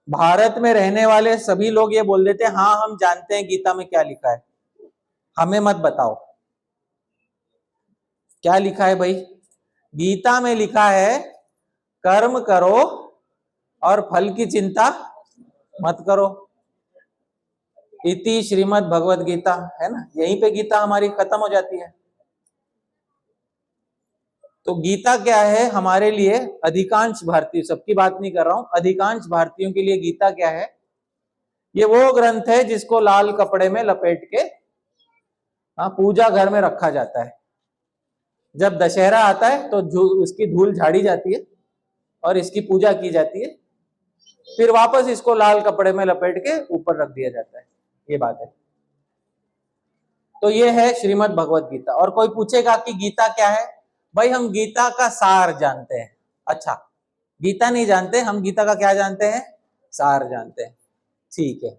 भारत में रहने वाले सभी लोग ये बोल देते हैं हाँ हम जानते हैं गीता में क्या लिखा है, हमें मत बताओ। क्या लिखा है भाई? गीता में लिखा है कर्म करो और फल की चिंता मत करो। इति श्रीमद् भगवत गीता, है ना? यहीं पे गीता हमारी खत्म हो जाती है। तो गीता क्या है हमारे लिए? अधिकांश भारतीय, सबकी बात नहीं कर रहा हूं, अधिकांश भारतीयों के लिए गीता क्या है? ये वो ग्रंथ है जिसको लाल कपड़े में लपेट के पूजा घर में रखा जाता है। जब दशहरा आता है तो उसकी धूल झाड़ी जाती है और इसकी पूजा की जाती है, फिर वापस इसको लाल कपड़े में लपेट के ऊपर रख दिया जाता है। ये बात है। तो ये है श्रीमद् भगवत गीता। और कोई पूछेगा कि गीता क्या है? भाई हम गीता का सार जानते हैं। अच्छा, गीता नहीं जानते, हम गीता का क्या जानते हैं? सार जानते हैं। ठीक है,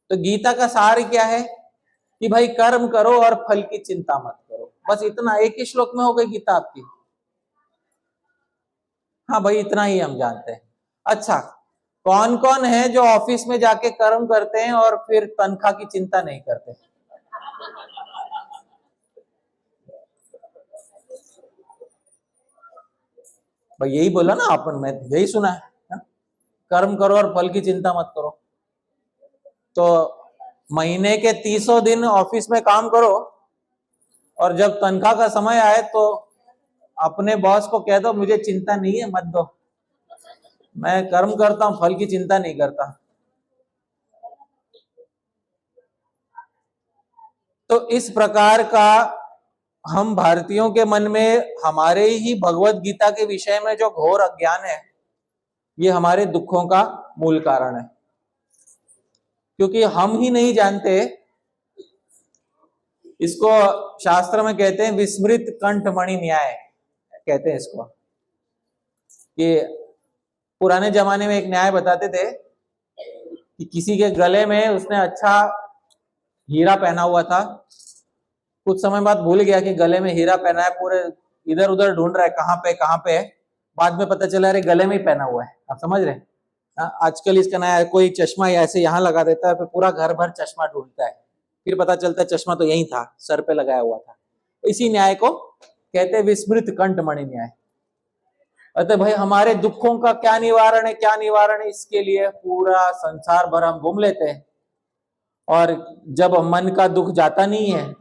तो गीता का सार क्या है कि भाई कर्म करो और फल की चिंता मत करो। बस इतना, एक ही श्लोक में हो गई गीता आपकी। हाँ भाई, इतना ही हम जानते हैं। अच्छा, कौन कौन है जो ऑफिस में जाके कर्म करते हैं और फिर तनख्वाह की चिंता नहीं करते? भाई यही बोला ना अपन, में यही सुना है, कर्म करो और फल की चिंता मत करो। तो महीने के 300 दिन ऑफिस में काम करो और जब तनख्वाह का समय आए तो अपने बॉस को कह दो मुझे चिंता नहीं है, मत दो, मैं कर्म करता हूं, फल की चिंता नहीं करता। तो इस प्रकार का हम भारतीयों के मन में हमारे ही भगवत गीता के विषय में जो घोर अज्ञान है, ये हमारे दुखों का मूल कारण है, क्योंकि हम ही नहीं जानते। इसको शास्त्र में कहते हैं विस्मृत कंठमणि न्याय कहते हैं इसको, कि पुराने जमाने में एक न्याय बताते थे कि किसी के गले में उसने अच्छा हीरा पहना हुआ था, कुछ समय बाद भूल गया कि गले में हीरा पहना है, पूरे इधर उधर ढूंढ रहा है कहाँ पे है, बाद में पता चला अरे गले में ही पहना हुआ है। आप समझ रहे हैं? आजकल इसका नया कोई चश्मा ऐसे यहाँ लगा देता है, फिर पूरा घर भर चश्मा ढूंढता है, फिर पता चलता है चश्मा तो यही था, सर पे लगाया हुआ था। इसी न्याय को कहते हैं विस्मृत कंठमणि न्याय। अतः भाई हमारे दुखों का क्या निवारण है, क्या निवारण है, इसके लिए पूरा संसार भर हम घूम लेते हैं, और जब मन का दुख जाता नहीं है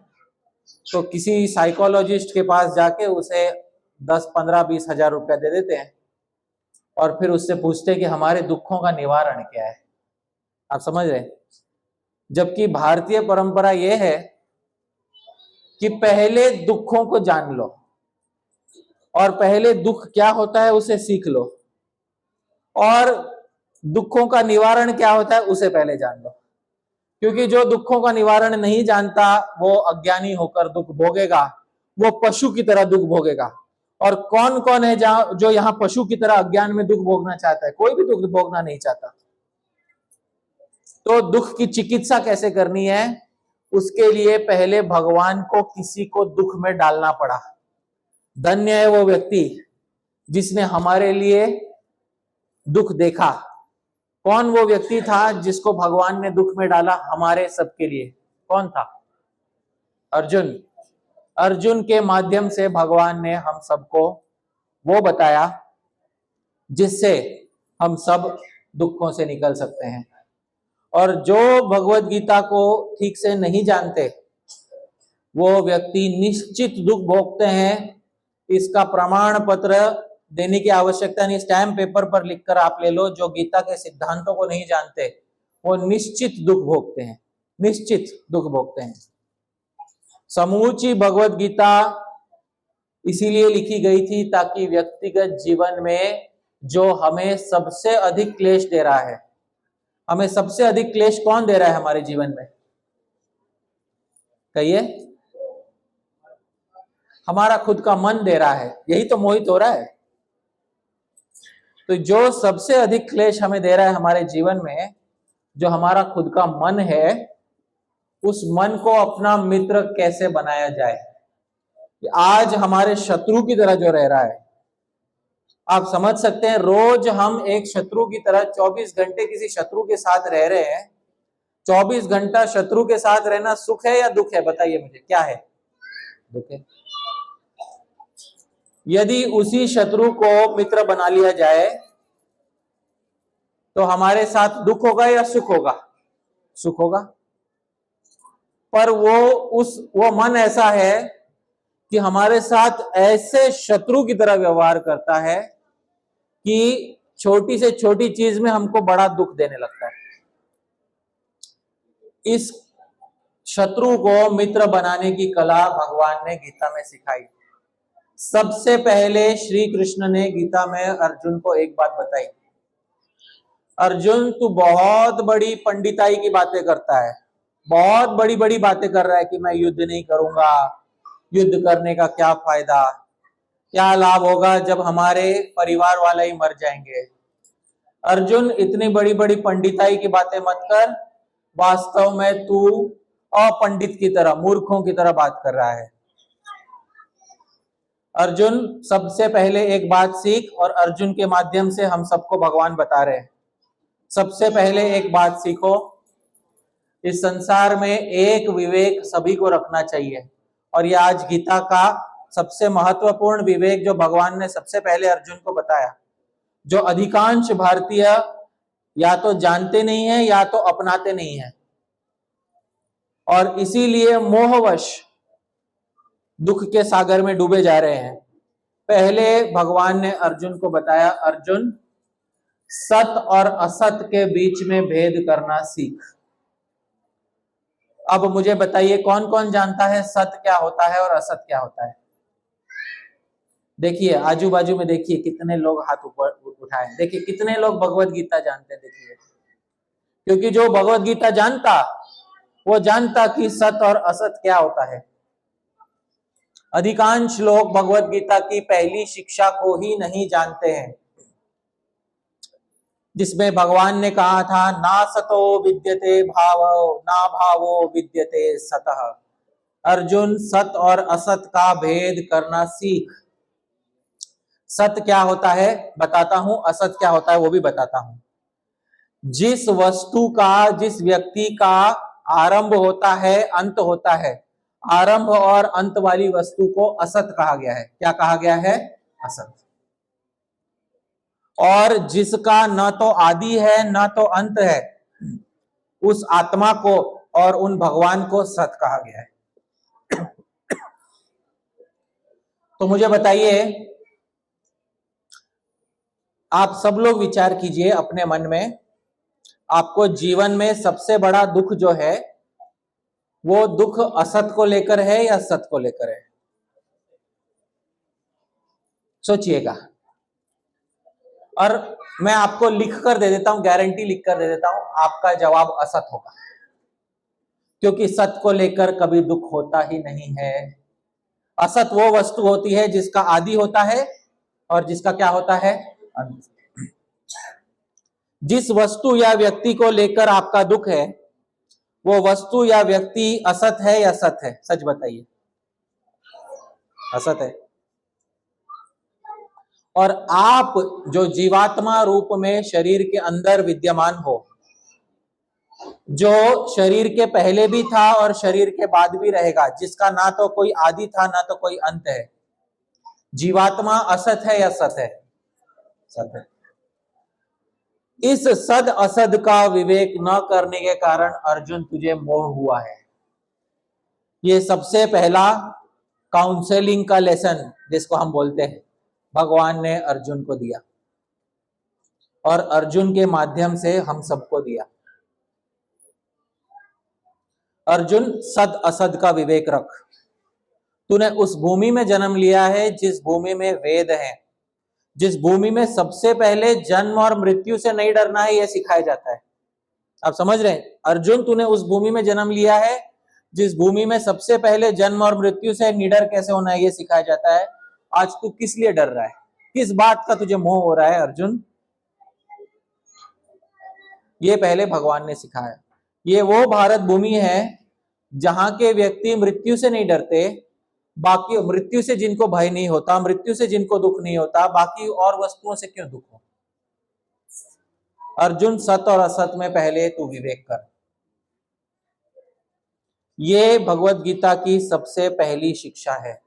तो किसी साइकोलॉजिस्ट के पास जाके उसे 10, 15, 20 हजार रुपया दे देते हैं, और फिर उससे पूछते हैं कि हमारे दुखों का निवारण क्या है। आप समझ रहे? जबकि भारतीय परंपरा यह है कि पहले दुखों को जान लो, और पहले दुख क्या होता है उसे सीख लो, और दुखों का निवारण क्या होता है उसे पहले जान लो। क्योंकि जो दुखों का निवारण नहीं जानता वो अज्ञानी होकर दुख भोगेगा, वो पशु की तरह दुख भोगेगा। और कौन कौन है जो यहाँ पशु की तरह अज्ञान में दुख भोगना चाहता है? कोई भी दुख भोगना नहीं चाहता। तो दुख की चिकित्सा कैसे करनी है, उसके लिए पहले भगवान को किसी को दुख में डालना पड़ा। धन्य है वो व्यक्ति जिसने हमारे लिए दुख देखा। कौन वो व्यक्ति था जिसको भगवान ने दुख में डाला हमारे सबके लिए? कौन था? अर्जुन। अर्जुन के माध्यम से भगवान ने हम सबको वो बताया जिससे हम सब दुखों से निकल सकते हैं। और जो भगवत गीता को ठीक से नहीं जानते वो व्यक्ति निश्चित दुख भोगते हैं। इसका प्रमाण पत्र देने की आवश्यकता नहीं, स्टैम्प पेपर पर लिखकर आप ले लो। जो गीता के सिद्धांतों को नहीं जानते वो निश्चित दुख भोगते हैं, निश्चित दुख भोगते हैं। समूची भगवत गीता इसीलिए लिखी गई थी ताकि व्यक्तिगत जीवन में जो हमें सबसे अधिक क्लेश दे रहा है, हमें सबसे अधिक क्लेश कौन दे रहा है हमारे जीवन में? कहिए। हमारा खुद का मन दे रहा है, यही तो मोहित हो रहा है। तो जो सबसे अधिक क्लेश हमें दे रहा है हमारे जीवन में, जो हमारा खुद का मन है, उस मन को अपना मित्र कैसे बनाया जाए। आज हमारे शत्रु की तरह जो रह रहा है, आप समझ सकते हैं, रोज हम एक शत्रु की तरह 24 घंटे किसी शत्रु के साथ रह रहे हैं। 24 घंटा शत्रु के साथ रहना सुख है या दुख है? बताइए मुझे, क्या है? दुख है। यदि उसी शत्रु को मित्र बना लिया जाए तो हमारे साथ दुख होगा या सुख होगा? सुख होगा। पर वो मन ऐसा है कि हमारे साथ ऐसे शत्रु की तरह व्यवहार करता है कि छोटी से छोटी चीज में हमको बड़ा दुख देने लगता है। इस शत्रु को मित्र बनाने की कला भगवान ने गीता में सिखाई। सबसे पहले श्री कृष्ण ने गीता में अर्जुन को एक बात बताई, अर्जुन तू बहुत बड़ी पंडिताई की बातें करता है, बहुत बड़ी बड़ी बातें कर रहा है कि मैं युद्ध नहीं करूंगा, युद्ध करने का क्या फायदा, क्या लाभ होगा जब हमारे परिवार वाले ही मर जाएंगे। अर्जुन इतनी बड़ी बड़ी पंडिताई की बातें मत कर, वास्तव में तू अपंडित की तरह, मूर्खों की तरह बात कर रहा है। अर्जुन सबसे पहले एक बात सीख, और अर्जुन के माध्यम से हम सबको भगवान बता रहे हैं, सबसे पहले एक बात सीखो, इस संसार में एक विवेक सभी को रखना चाहिए। और यह आज गीता का सबसे महत्वपूर्ण विवेक जो भगवान ने सबसे पहले अर्जुन को बताया, जो अधिकांश भारतीय या तो जानते नहीं है या तो अपनाते नहीं है, और इसीलिए मोहवश दुख के सागर में डूबे जा रहे हैं। पहले भगवान ने अर्जुन को बताया, अर्जुन सत और असत के बीच में भेद करना सीख। अब मुझे बताइए कौन कौन जानता है सत्य क्या होता है और असत क्या होता है? देखिए आजू बाजू में, देखिए कितने लोग हाथ ऊपर उठाए, देखिए कितने लोग भगवत गीता जानते हैं। देखिए, क्योंकि जो भगवत गीता जानता वो जानता कि सत और असत क्या होता है। अधिकांश लोग भगवत गीता की पहली शिक्षा को ही नहीं जानते हैं, जिसमें भगवान ने कहा था ना सतो विद्यते भावो ना भावो विद्यते सतः। अर्जुन, सत और असत का भेद करना सीख। सत क्या होता है बताता हूं, असत क्या होता है वो भी बताता हूं। जिस वस्तु का, जिस व्यक्ति का आरंभ होता है अंत होता है, आरंभ और अंत वाली वस्तु को असत कहा गया है। क्या कहा गया है? असत। और जिसका न तो आदि है न तो अंत है, उस आत्मा को और उन भगवान को सत कहा गया है। तो मुझे बताइए, आप सब लोग विचार कीजिए अपने मन में, आपको जीवन में सबसे बड़ा दुख जो है वो दुख असत को लेकर है या सत को लेकर है? सोचिएगा। और मैं आपको लिख कर दे देता हूं, गारंटी लिख कर दे देता हूं, आपका जवाब असत होगा, क्योंकि सत को लेकर कभी दुख होता ही नहीं है। असत वो वस्तु होती है जिसका आदि होता है और जिसका क्या होता है? अंत। जिस वस्तु या व्यक्ति को लेकर आपका दुख है, वो वस्तु या व्यक्ति असत है या सत है? सच बताइए। असत है। और आप जो जीवात्मा रूप में शरीर के अंदर विद्यमान हो, जो शरीर के पहले भी था और शरीर के बाद भी रहेगा, जिसका ना तो कोई आदि था ना तो कोई अंत है, जीवात्मा असत है या सत है? सत है। इस सद असद का विवेक न करने के कारण अर्जुन तुझे मोह हुआ है। ये सबसे पहला काउंसलिंग का लेसन जिसको हम बोलते हैं, भगवान ने अर्जुन को दिया और अर्जुन के माध्यम से हम सबको दिया। अर्जुन, सद असद का विवेक रख। तूने उस भूमि में जन्म लिया है जिस भूमि में वेद है, जिस भूमि में सबसे पहले जन्म और मृत्यु से नहीं डरना है यह सिखाया जाता है। आप समझ रहे हैं? अर्जुन, तूने उस भूमि में जन्म लिया है जिस भूमि में सबसे पहले जन्म और मृत्यु से निडर कैसे होना है यह सिखाया जाता है। आज तू किस लिए डर रहा है? किस बात का तुझे मोह हो रहा है अर्जुन? ये पहले भगवान ने सिखाया। ये वो भारत भूमि है जहां के व्यक्ति मृत्यु से नहीं डरते, बाकी मृत्यु से जिनको भय नहीं होता, मृत्यु से जिनको दुख नहीं होता, बाकी और वस्तुओं से क्यों दुख हो? अर्जुन, सत और असत में पहले तू विवेक कर। ये भगवत गीता की सबसे पहली शिक्षा है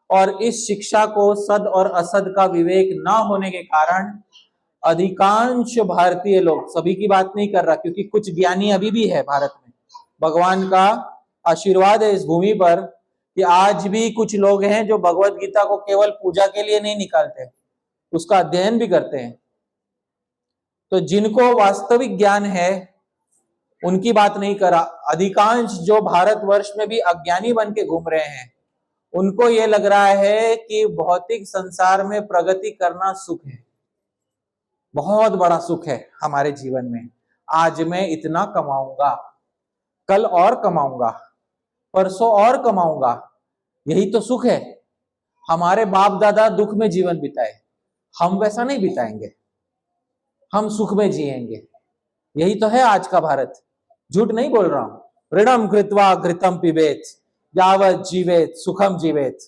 और इस शिक्षा को सद और असद का विवेक ना होने के कारण अधिकांश भारतीय लोग, सभी की बात नहीं कर रहा क्योंकि कुछ ज्ञानी अभी भी है भारत में, भगवान का आशीर्वाद है इस भूमि पर कि आज भी कुछ लोग हैं जो भगवत गीता को केवल पूजा के लिए नहीं निकालते, उसका अध्ययन भी करते हैं। तो जिनको वास्तविक ज्ञान है उनकी बात नहीं करा, अधिकांश जो भारतवर्ष में भी अज्ञानी बन के घूम रहे हैं उनको ये लग रहा है कि भौतिक संसार में प्रगति करना सुख है, बहुत बड़ा सुख है हमारे जीवन में। आज मैं इतना कमाऊंगा, कल और कमाऊंगा, परसों और कमाऊंगा, यही तो सुख है। हमारे बाप दादा दुख में जीवन बिताए, हम वैसा नहीं बिताएंगे, हम सुख में जिएंगे। यही तो है आज का भारत, झूठ नहीं बोल रहा हूं। ऋणम कृत्वा घृतम पिबेत यावत जीवेत सुखम जीवेत।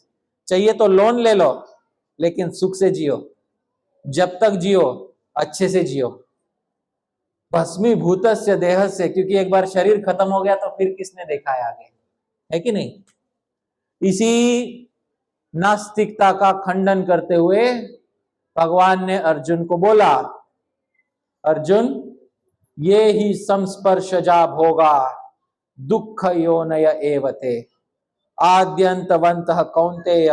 चाहिए तो लोन ले लो लेकिन सुख से जियो, जब तक जियो अच्छे से जियो। भस्मीभूतस्य देहस्य, क्योंकि एक बार शरीर खत्म हो गया तो फिर किसने देखा है आगे, है कि नहीं? इसी नास्तिकता का खंडन करते हुए भगवान ने अर्जुन को बोला, अर्जुन ये ही संस्पर्शजा भोगा दुख योनय एवते आद्यंतवंतः कौन्तेय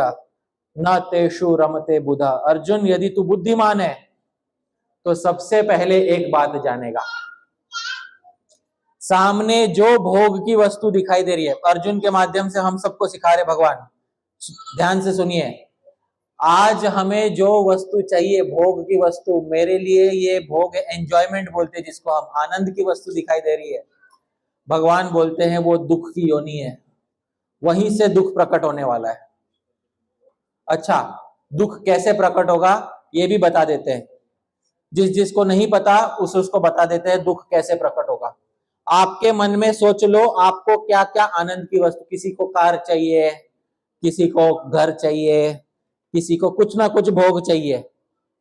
न तेषु रमते बुधा। अर्जुन, यदि तू बुद्धिमान है तो सबसे पहले एक बात जानेगा, सामने जो भोग की वस्तु दिखाई दे रही है, अर्जुन के माध्यम से हम सबको सिखा रहे भगवान, ध्यान से सुनिए। आज हमें जो वस्तु चाहिए, भोग की वस्तु, मेरे लिए ये भोग एंजॉयमेंट बोलते हैं जिसको हम, आनंद की वस्तु दिखाई दे रही है, भगवान बोलते हैं वो दुख की योनि है, वहीं से दुख प्रकट होने वाला है। अच्छा, दुख कैसे प्रकट होगा ये भी बता देते हैं, जिसको नहीं पता उसको बता देते हैं दुख कैसे प्रकट होगा। आपके मन में सोच लो आपको क्या क्या आनंद की वस्तु, किसी को कार चाहिए, किसी को घर चाहिए, किसी को कुछ ना कुछ भोग चाहिए।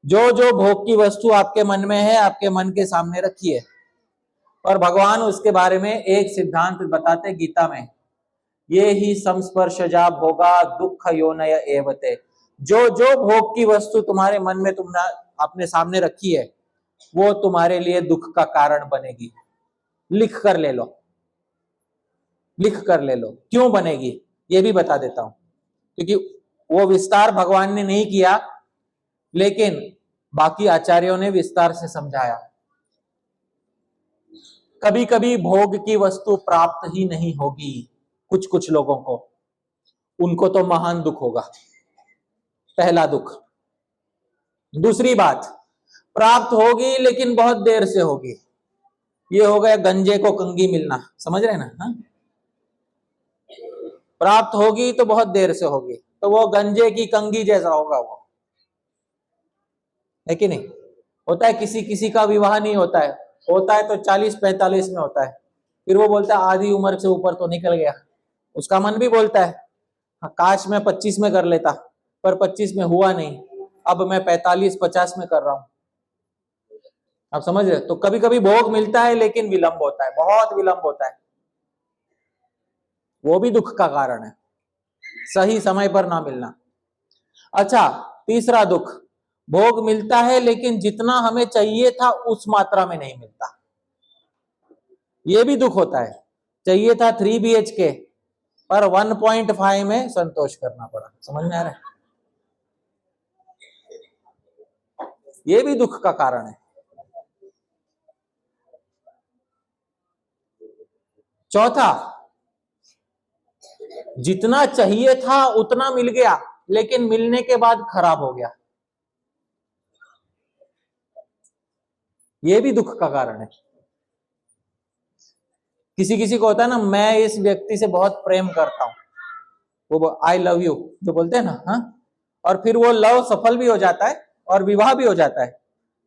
जो जो भोग की वस्तु आपके मन में है आपके मन के सामने रखिए, और भगवान उसके बारे में एक सिद्धांत बताते गीता में, ये ही संस्पर्शजा भोगा दुख योनय एवते। जो जो भोग की वस्तु तुम्हारे मन में तुमने अपने सामने रखी है वो तुम्हारे लिए दुख का कारण बनेगी। लिख कर ले लो, लिख कर ले लो। क्यों बनेगी ये भी बता देता हूं, क्योंकि वो विस्तार भगवान ने नहीं किया लेकिन बाकी आचार्यों ने विस्तार से समझाया। कभी कभी भोग की वस्तु प्राप्त ही नहीं होगी कुछ कुछ लोगों को, उनको तो महान दुख होगा, पहला दुख। दूसरी बात, प्राप्त होगी लेकिन बहुत देर से होगी। ये हो गया गंजे को कंगी मिलना, समझ रहे ना? हा? प्राप्त होगी तो बहुत देर से होगी, तो वो गंजे की कंगी जैसा होगा वो, है कि नहीं? होता है किसी किसी का विवाह नहीं होता है, होता है तो 40-45 में होता है, फिर वो बोलता है आधी उम्र से ऊपर तो निकल गया। उसका मन भी बोलता है हाँ, काश मैं 25 में कर लेता, पर 25 में हुआ नहीं, अब मैं 45-50 में कर रहा हूं। आप समझ रहे? तो कभी कभी भोग मिलता है लेकिन विलंब होता है, बहुत विलंब होता है, वो भी दुख का कारण है, सही समय पर ना मिलना। अच्छा, तीसरा दुख, भोग मिलता है लेकिन जितना हमें चाहिए था उस मात्रा में नहीं मिलता, ये भी दुख होता है। चाहिए था 3 BHK पर 1.5 में संतोष करना पड़ा। समझ में आ रहा है? ये भी दुख का कारण है। चौथा, जितना चाहिए था उतना मिल गया लेकिन मिलने के बाद खराब हो गया, ये भी दुख का कारण है। किसी किसी को होता है ना, मैं इस व्यक्ति से बहुत प्रेम करता हूं, वो आई लव यू जो बोलते हैं ना, हाँ, और फिर वो लव सफल भी हो जाता है और विवाह भी हो जाता है।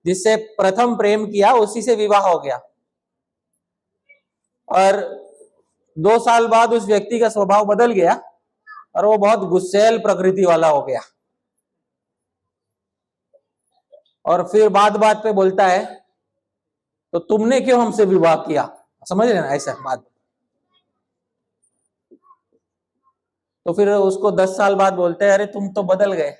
जिससे प्रथम प्रेम किया उसी से विवाह हो गया, और 2 साल बाद उस व्यक्ति का स्वभाव बदल गया और वो बहुत गुस्सैल प्रकृति वाला हो गया, और फिर बात बात पे बोलता है तो तुमने क्यों हमसे विवाह किया। समझ रहे ना? ऐसा बात। तो फिर उसको 10 साल बाद बोलते हैं अरे तुम तो बदल गए,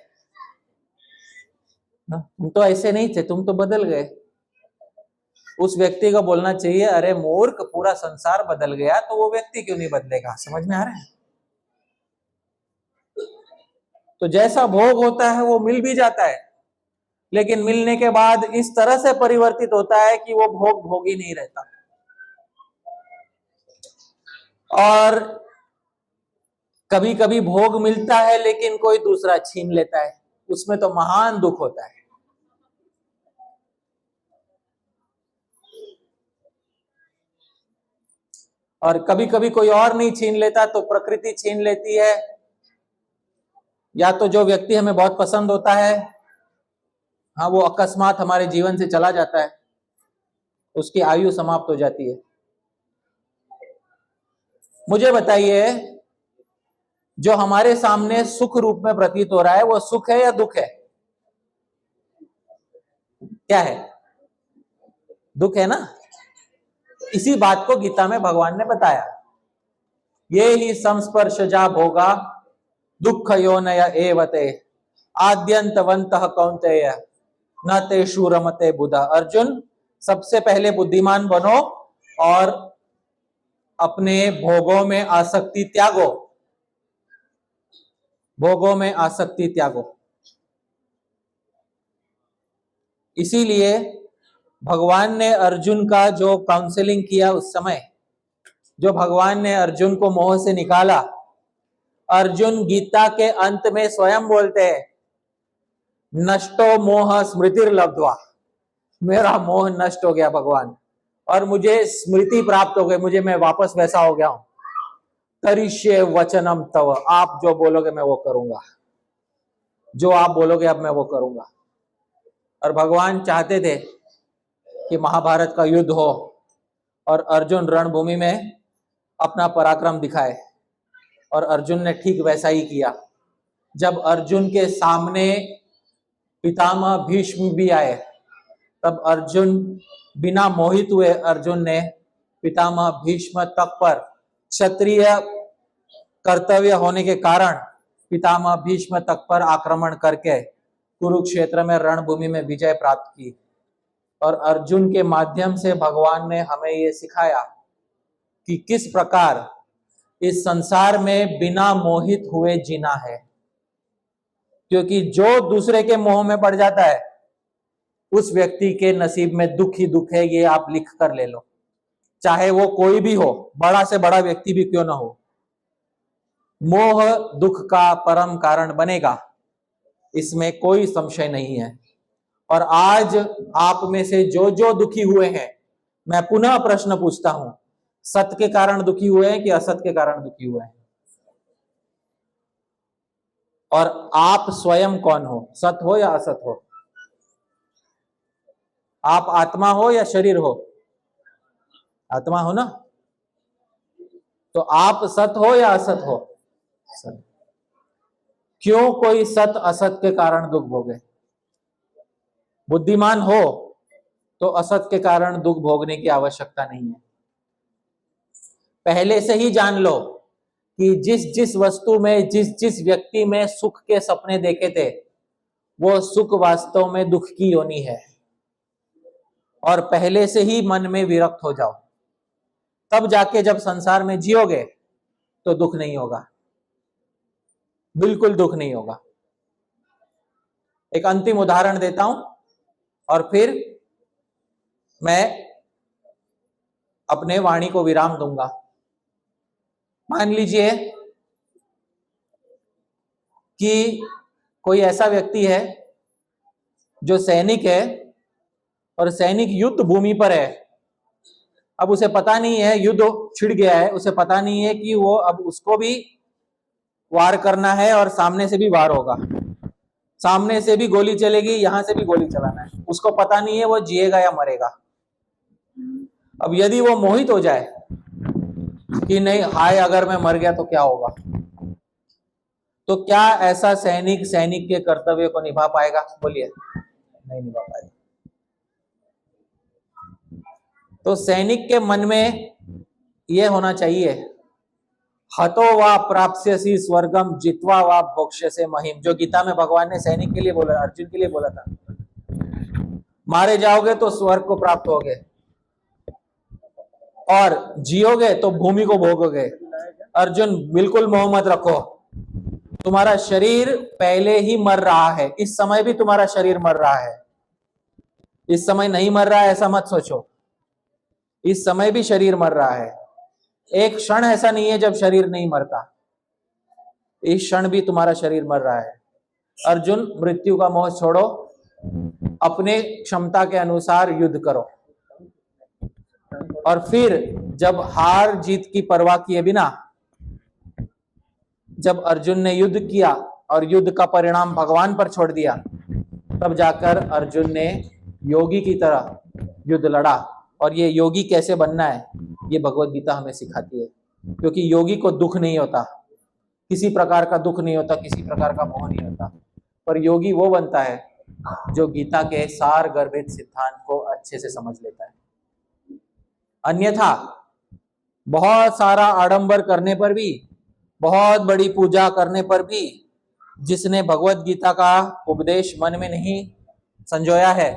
तुम तो ऐसे नहीं थे, तुम तो बदल गए। उस व्यक्ति को बोलना चाहिए अरे मूर्ख, पूरा संसार बदल गया तो वो व्यक्ति क्यों नहीं बदलेगा। समझ में आ रहा है? तो जैसा भोग होता है वो मिल भी जाता है लेकिन मिलने के बाद इस तरह से परिवर्तित होता है कि वो भोग भोग ही नहीं रहता। और कभी कभी भोग मिलता है लेकिन कोई दूसरा छीन लेता है, उसमें तो महान दुख होता है। और कभी कभी कोई और नहीं छीन लेता तो प्रकृति छीन लेती है, या तो जो व्यक्ति हमें बहुत पसंद होता है, हाँ, वो अकस्मात हमारे जीवन से चला जाता है, उसकी आयु समाप्त हो जाती है। मुझे बताइए, जो हमारे सामने सुख रूप में प्रतीत हो रहा है वो सुख है या दुख है? क्या है? दुख है ना? इसी बात को गीता में भगवान ने बताया, ये ही संस्पर्शजा भोगा दुख योनय एवते आद्यंतवंतः कौन्तेय न तेषु रमते बुधा। अर्जुन, सबसे पहले बुद्धिमान बनो और अपने भोगों में आसक्ति त्यागो, भोगों में आसक्ति त्यागो। इसीलिए भगवान ने अर्जुन का जो काउंसलिंग किया उस समय, जो भगवान ने अर्जुन को मोह से निकाला, अर्जुन गीता के अंत में स्वयं बोलते हैं नष्टो मोह स्मृतिर्लब्ध्वा, मेरा मोह नष्ट हो गया भगवान, और मुझे स्मृति प्राप्त हो गई, मुझे मैं वापस वैसा हो गया हूं। करिष्ये वचनम तव, आप जो बोलोगे मैं वो करूंगा, जो आप बोलोगे अब मैं वो करूंगा। और भगवान चाहते थे कि महाभारत का युद्ध हो और अर्जुन रणभूमि में अपना पराक्रम दिखाए, और अर्जुन ने ठीक वैसा ही किया। जब अर्जुन के सामने पितामह भीष्म भी आए, तब अर्जुन बिना मोहित हुए अर्जुन ने पितामह भीष्म तक पर, क्षत्रिय कर्तव्य होने के कारण पितामह भीष्म तक पर आक्रमण करके कुरुक्षेत्र में रणभूमि में विजय प्राप्त की। और अर्जुन के माध्यम से भगवान ने हमें ये सिखाया कि किस प्रकार इस संसार में बिना मोहित हुए जीना है, क्योंकि जो दूसरे के मोह में पड़ जाता है उस व्यक्ति के नसीब में दुख ही दुख है, ये आप लिख कर ले लो, चाहे वो कोई भी हो, बड़ा से बड़ा व्यक्ति भी क्यों ना हो। मोह दुख का परम कारण बनेगा, इसमें कोई संशय नहीं है। और आज आप में से जो जो दुखी हुए हैं, मैं पुनः प्रश्न पूछता हूं, सत्य के कारण दुखी हुए हैं कि असत के कारण दुखी हुए हैं? और आप स्वयं कौन हो, सत हो या असत हो? आप आत्मा हो या शरीर हो? आत्मा हो ना, तो आप सत हो या असत हो? सत। क्यों कोई सत असत के कारण दुख भोगे? बुद्धिमान हो तो असत के कारण दुख भोगने की आवश्यकता नहीं है। पहले से ही जान लो कि जिस जिस वस्तु में, जिस जिस व्यक्ति में सुख के सपने देखे थे, वो सुख वास्तव में दुख की योनि है। और पहले से ही मन में विरक्त हो जाओ, तब जाके जब संसार में जियोगे तो दुख नहीं होगा, बिल्कुल दुख नहीं होगा। एक अंतिम उदाहरण देता हूं और फिर मैं अपने वाणी को विराम दूंगा। मान लीजिए कि कोई ऐसा व्यक्ति है जो सैनिक है, और सैनिक युद्ध भूमि पर है। अब उसे पता नहीं है, युद्ध छिड़ गया है, उसे पता नहीं है कि वो अब उसको भी वार करना है और सामने से भी वार होगा, सामने से भी गोली चलेगी, यहां से भी गोली चलाना है। उसको पता नहीं है वो जिएगा या मरेगा। अब यदि वो मोहित हो जाए कि नहीं, हाय अगर मैं मर गया तो क्या होगा, तो क्या ऐसा सैनिक सैनिक के कर्तव्य को निभा पाएगा? बोलिए, नहीं निभा पाएगा। तो सैनिक के मन में यह होना चाहिए, हतो वा प्राप्स्यसि स्वर्गम जित्वा वा भोक्ष्यसे महिम, जो गीता में भगवान ने सैनिक के लिए बोला, अर्जुन के लिए बोला था। मारे जाओगे तो स्वर्ग को प्राप्त होगे, और जियोगे तो भूमि को भोगोगे। अर्जुन बिल्कुल मोह मत रखो, तुम्हारा शरीर पहले ही मर रहा है, इस समय भी तुम्हारा शरीर मर रहा है। इस समय नहीं मर रहा है ऐसा मत सोचो, इस समय भी शरीर मर रहा है। एक क्षण ऐसा नहीं है जब शरीर नहीं मरता, इस क्षण भी तुम्हारा शरीर मर रहा है। अर्जुन, मृत्यु का मोह छोड़ो, अपने क्षमता के अनुसार युद्ध करो, और फिर जब हार जीत की परवाह किए बिना जब अर्जुन ने युद्ध किया और युद्ध का परिणाम भगवान पर छोड़ दिया, तब जाकर अर्जुन ने योगी की तरह युद्ध लड़ा। और ये योगी कैसे बनना है, ये भगवत गीता हमें सिखाती है। क्योंकि योगी को दुख नहीं होता, किसी प्रकार का दुख नहीं होता, किसी प्रकार का मोह नहीं होता, पर योगी वो बनता है जो गीता के सार गर्भित सिद्धांत को अच्छे से समझ लेता है। अन्यथा बहुत सारा आडंबर करने पर भी, बहुत बड़ी पूजा करने पर भी, जिसने भगवत गीता का उपदेश मन में नहीं संजोया है,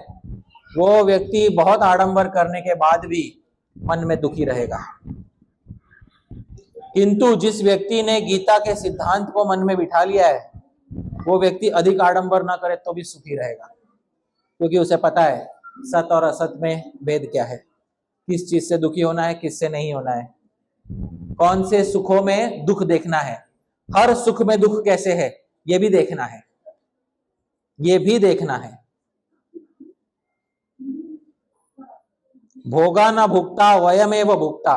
वो व्यक्ति बहुत आडंबर करने के बाद भी मन में दुखी रहेगा। किंतु जिस व्यक्ति ने गीता के सिद्धांत को मन में बिठा लिया है, वो व्यक्ति अधिक आडंबर ना करे तो भी सुखी रहेगा, क्योंकि उसे पता है सत और असत में भेद क्या है, किस चीज से दुखी होना है, किससे नहीं होना है, कौन से सुखों में दुख देखना है, हर सुख में दुख कैसे है ये भी देखना है। ये भी देखना है। भोगा न भुगता वयमेव भुगता।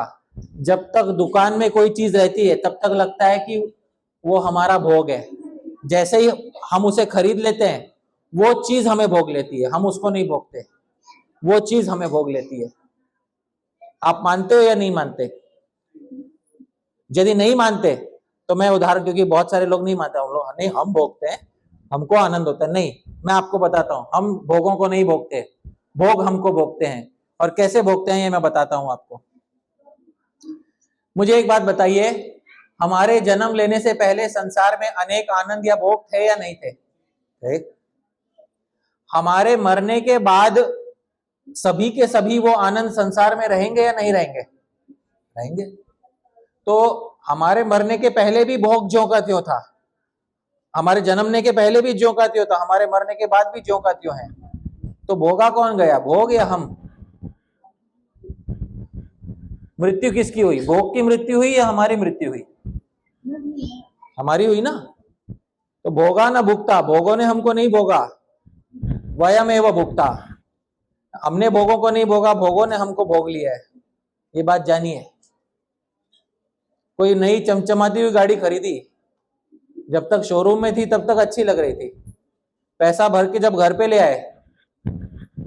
जब तक दुकान में कोई चीज रहती है तब तक लगता है कि वो हमारा भोग है। जैसे ही हम उसे खरीद लेते हैं वो चीज हमें भोग लेती है, हम उसको नहीं भोगते, वो चीज हमें भोग लेती है। आप मानते हो या नहीं मानते? यदि नहीं मानते तो मैं उदाहरण, क्योंकि बहुत सारे लोग नहीं मानते, हम लोग नहीं, हम भोगते हैं, हमको आनंद होता है। नहीं, मैं आपको बताता हूं, हम भोगों को नहीं भोगते, भोग हमको भोगते हैं। और कैसे भोगते हैं ये मैं बताता हूं आपको। मुझे एक बात बताइए, हमारे जन्म लेने से पहले संसार में अनेक आनंद या भोग थे या नहीं थे? थे। हमारे मरने के बाद सभी के सभी वो आनंद संसार में रहेंगे या नहीं रहेंगे? रहेंगे। तो हमारे मरने के पहले भी भोग ज्यों का त्यों था, हमारे जन्मने के पहले भी ज्यों का त्यों था, हमारे मरने के बाद भी ज्यों का त्यों है। तो भोगा कौन गया, भोग या हम? मृत्यु किसकी हुई? भोग की मृत्यु हुई या हमारी मृत्यु हुई? हमारी हुई ना। तो भोगा ना भुगता, भोगों ने हमको नहीं भोगा, वयमेव भुगता। हमने भोगों को नहीं भोगा, भोगों ने हमको भोग लिया है। ये बात जानिए। कोई नई चमचमाती हुई गाड़ी खरीदी, जब तक शोरूम में थी तब तक अच्छी लग रही थी, पैसा भर के जब घर पे ले आए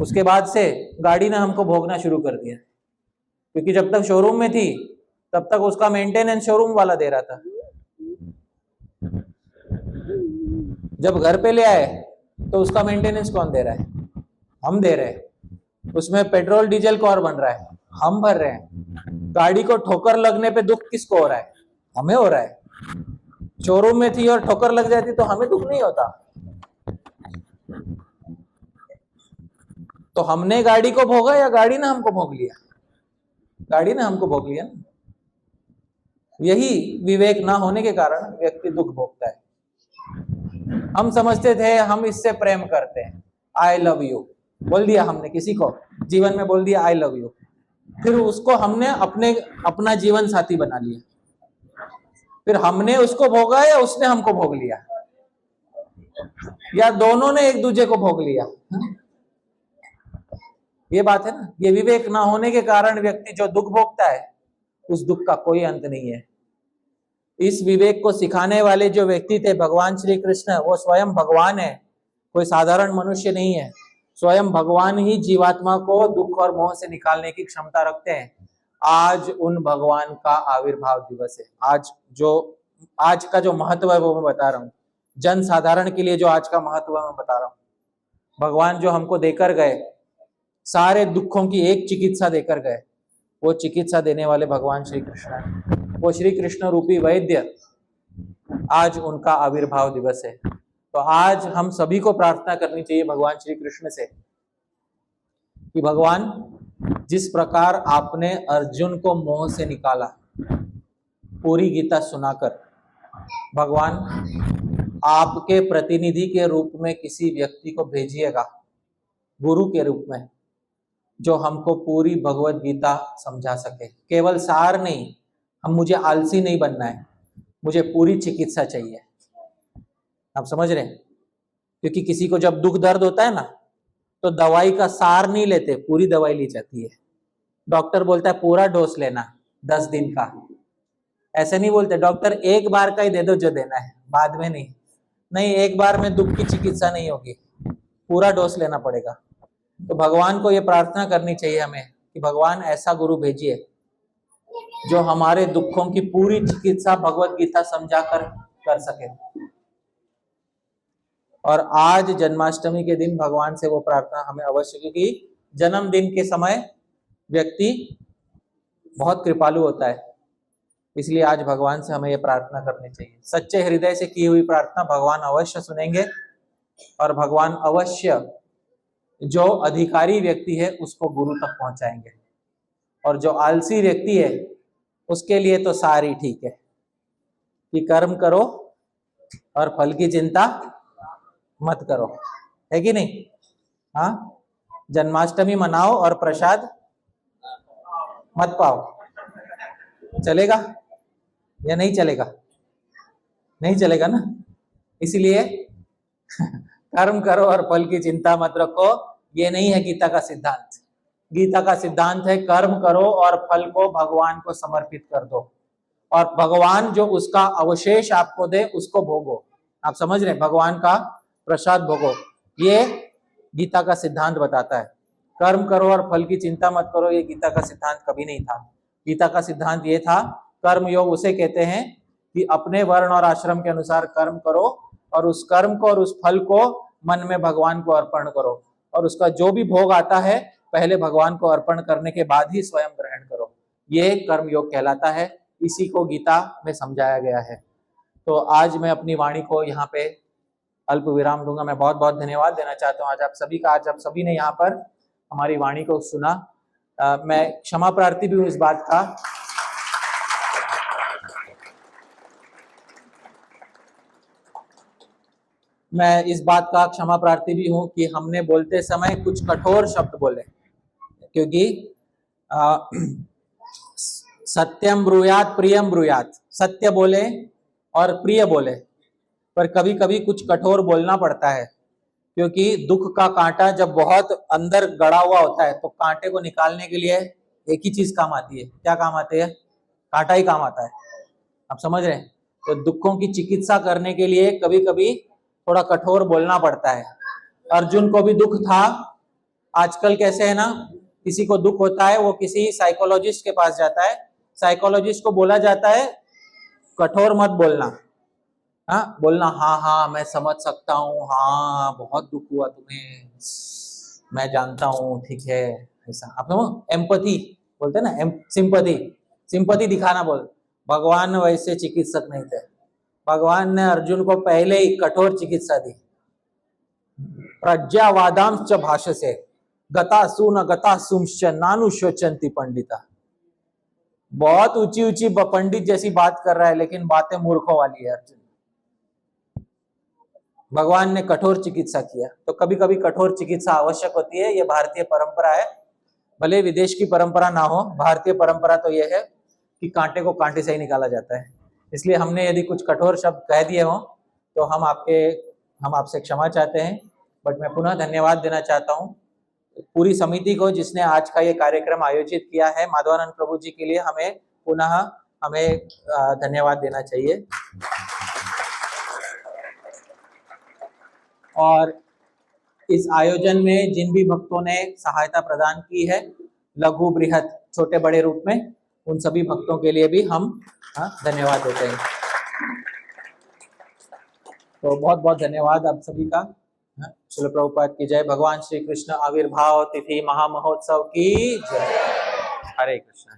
उसके बाद से गाड़ी ने हमको भोगना शुरू कर दिया। क्योंकि जब तक शोरूम में थी तब तक उसका मेंटेनेंस शोरूम वाला दे रहा था, जब घर पे ले आए तो उसका मेंटेनेंस कौन दे रहा है? हम दे रहे हैं। उसमें पेट्रोल डीजल कौन बन रहा है? हम भर रहे हैं। गाड़ी को ठोकर लगने पे दुख किसको हो रहा है? हमें हो रहा है। शोरूम में थी और ठोकर लग जाती तो हमें दुख नहीं होता। तो हमने गाड़ी को भोगा या गाड़ी ने हमको भोग लिया? गाड़ी ने हमको भोग लिया ना। यही विवेक ना होने के कारण व्यक्ति दुख भोगता है। हम समझते थे हम इससे प्रेम करते हैं, आई लव यू बोल दिया हमने किसी को, जीवन में बोल दिया आई लव यू, फिर उसको हमने अपना जीवन साथी बना लिया। फिर हमने उसको भोगा या उसने हमको भोग लिया, या दोनों ने एक दूसरे को भोग लिया? ये बात है ना। ये विवेक ना होने के कारण व्यक्ति जो दुख भोगता है उस दुख का कोई अंत नहीं है। इस विवेक को सिखाने वाले जो व्यक्ति थे भगवान श्री कृष्ण, वो स्वयं भगवान है, कोई साधारण मनुष्य नहीं है। स्वयं भगवान ही जीवात्मा को दुख और मोह से निकालने की क्षमता रखते हैं। आज उन भगवान का आविर्भाव दिवस है। आज का जो महत्व है वो मैं बता रहा हूँ, जन साधारण के लिए जो आज का महत्व है मैं बता रहा हूँ। भगवान जो हमको देकर गए, सारे दुखों की एक चिकित्सा देकर गए, वो चिकित्सा देने वाले भगवान श्री कृष्ण है। वो श्री कृष्ण रूपी वैद्य, आज उनका आविर्भाव दिवस है। तो आज हम सभी को प्रार्थना करनी चाहिए भगवान श्री कृष्ण से कि भगवान, जिस प्रकार आपने अर्जुन को मोह से निकाला पूरी गीता सुनाकर, भगवान आपके प्रतिनिधि के रूप में किसी व्यक्ति को भेजिएगा गुरु के रूप में, जो हमको पूरी भगवत गीता समझा सके। केवल सार नहीं, मुझे आलसी नहीं बनना है, मुझे पूरी चिकित्सा चाहिए। आप समझ रहे हैं? क्योंकि किसी को जब दुख दर्द होता है ना तो दवाई का सार नहीं लेते, पूरी दवाई ली जाती है। डॉक्टर बोलता है पूरा डोज लेना 10 दिन का, ऐसे नहीं बोलते डॉक्टर एक बार का ही दे दो जो देना है, बाद में नहीं। नहीं, एक बार में दुख की चिकित्सा नहीं होगी, पूरा डोज लेना पड़ेगा। तो भगवान को ये प्रार्थना करनी चाहिए हमें कि भगवान ऐसा गुरु भेजिए जो हमारे दुखों की पूरी चिकित्सा भगवत गीता समझा कर सके। और आज जन्माष्टमी के दिन भगवान से वो प्रार्थना हमें अवश्य, क्योंकि जन्मदिन के समय व्यक्ति बहुत कृपालु होता है, इसलिए आज भगवान से हमें ये प्रार्थना करनी चाहिए। सच्चे हृदय से की हुई प्रार्थना भगवान अवश्य सुनेंगे और भगवान अवश्य जो अधिकारी व्यक्ति है उसको गुरु तक पहुंचाएंगे, और जो आलसी व्यक्ति है उसके लिए तो सारी ठीक है कि कर्म करो और फल की चिंता मत करो, है कि नहीं? हाँ, जन्माष्टमी मनाओ और प्रसाद मत पाओ, चलेगा या नहीं चलेगा? नहीं चलेगा ना। इसलिए कर्म करो और फल की चिंता मत रखो, ये नहीं है गीता का सिद्धांत। गीता का सिद्धांत है कर्म करो और फल को भगवान को समर्पित कर दो, और भगवान जो उसका अवशेष आपको दे उसको भोगो। आप समझ रहे, भगवान का प्रसाद भोगो, ये गीता का सिद्धांत बताता है। कर्म करो और फल की चिंता मत करो, ये गीता का सिद्धांत कभी नहीं था। गीता का सिद्धांत ये था, कर्म योग उसे कहते हैं कि अपने वर्ण और आश्रम के अनुसार कर्म करो और उस कर्म को और उस फल को मन में भगवान को अर्पण करो, और उसका जो भी भोग आता है पहले भगवान को अर्पण करने के बाद ही स्वयं ग्रहण करो। ये कर्म योग कहलाता है, इसी को गीता में समझाया गया है। तो आज मैं अपनी वाणी को यहाँ पे अल्प विराम दूंगा। मैं बहुत बहुत धन्यवाद देना चाहता हूँ आज आप सभी का। आज आप सभी ने यहाँ पर हमारी वाणी को सुना। मैं क्षमा प्रार्थी भी हूँ इस बात का, मैं इस बात का क्षमा प्रार्थी भी हूँ कि हमने बोलते समय कुछ कठोर शब्द बोले, क्योंकि सत्यम ब्रूयात प्रियम ब्रूयात, सत्य बोले और प्रिय बोले, पर कभी कभी कुछ कठोर बोलना पड़ता है, क्योंकि दुख का कांटा जब बहुत अंदर गड़ा हुआ होता है तो कांटे को निकालने के लिए एक ही चीज काम आती है। क्या काम आती है? कांटा ही काम आता है। आप समझ रहे हैं? तो दुखों की चिकित्सा करने के लिए कभी कभी थोड़ा कठोर बोलना पड़ता है। अर्जुन को भी दुख था। आजकल कैसे है ना, किसी को दुख होता है वो किसी साइकोलॉजिस्ट के पास जाता है, साइकोलॉजिस्ट को बोला जाता है कठोर मत बोलना, हाँ बोलना हाँ हाँ मैं समझ सकता हूँ, हाँ बहुत दुख हुआ तुम्हें, मैं जानता हूँ, ठीक है, ऐसा। आप लोग एम्पैथी बोलते हैं ना, सिंपैथी, सिंपैथी दिखाना बोल। भगवान वैसे चिकित्सक नहीं थे। भगवान ने अर्जुन को पहले ही कठोर चिकित्सा दी। प्रज्ञावादांश्च भाषसे गतासु न गतासुंश्च नानुशोचन्ति पंडिता। बहुत ऊंची ऊंची पंडित जैसी बात कर रहा है, लेकिन बातें मूर्खों वाली है अर्जुन। भगवान ने कठोर चिकित्सा किया। तो कभी कभी कठोर चिकित्सा आवश्यक होती है, ये भारतीय परंपरा है। भले विदेश की परंपरा ना हो, भारतीय परंपरा तो यह है कि कांटे को कांटे से ही निकाला जाता है। इसलिए हमने यदि कुछ कठोर शब्द कह दिए हों तो हम आपसे क्षमा चाहते हैं। बट मैं पुनः धन्यवाद देना चाहता हूँ पूरी समिति को जिसने आज का ये कार्यक्रम आयोजित किया है। माधवानंद प्रभु जी के लिए हमें धन्यवाद देना चाहिए। और इस आयोजन में जिन भी भक्तों ने सहायता प्रदान की है, लघु बृहत छोटे बड़े रूप में, उन सभी भक्तों के लिए भी हम धन्यवाद देते हैं। तो बहुत बहुत धन्यवाद आप सभी का। श्रील प्रभुपाद की जय। भगवान श्री कृष्ण आविर्भाव तिथि महामहोत्सव की जय। हरे कृष्ण।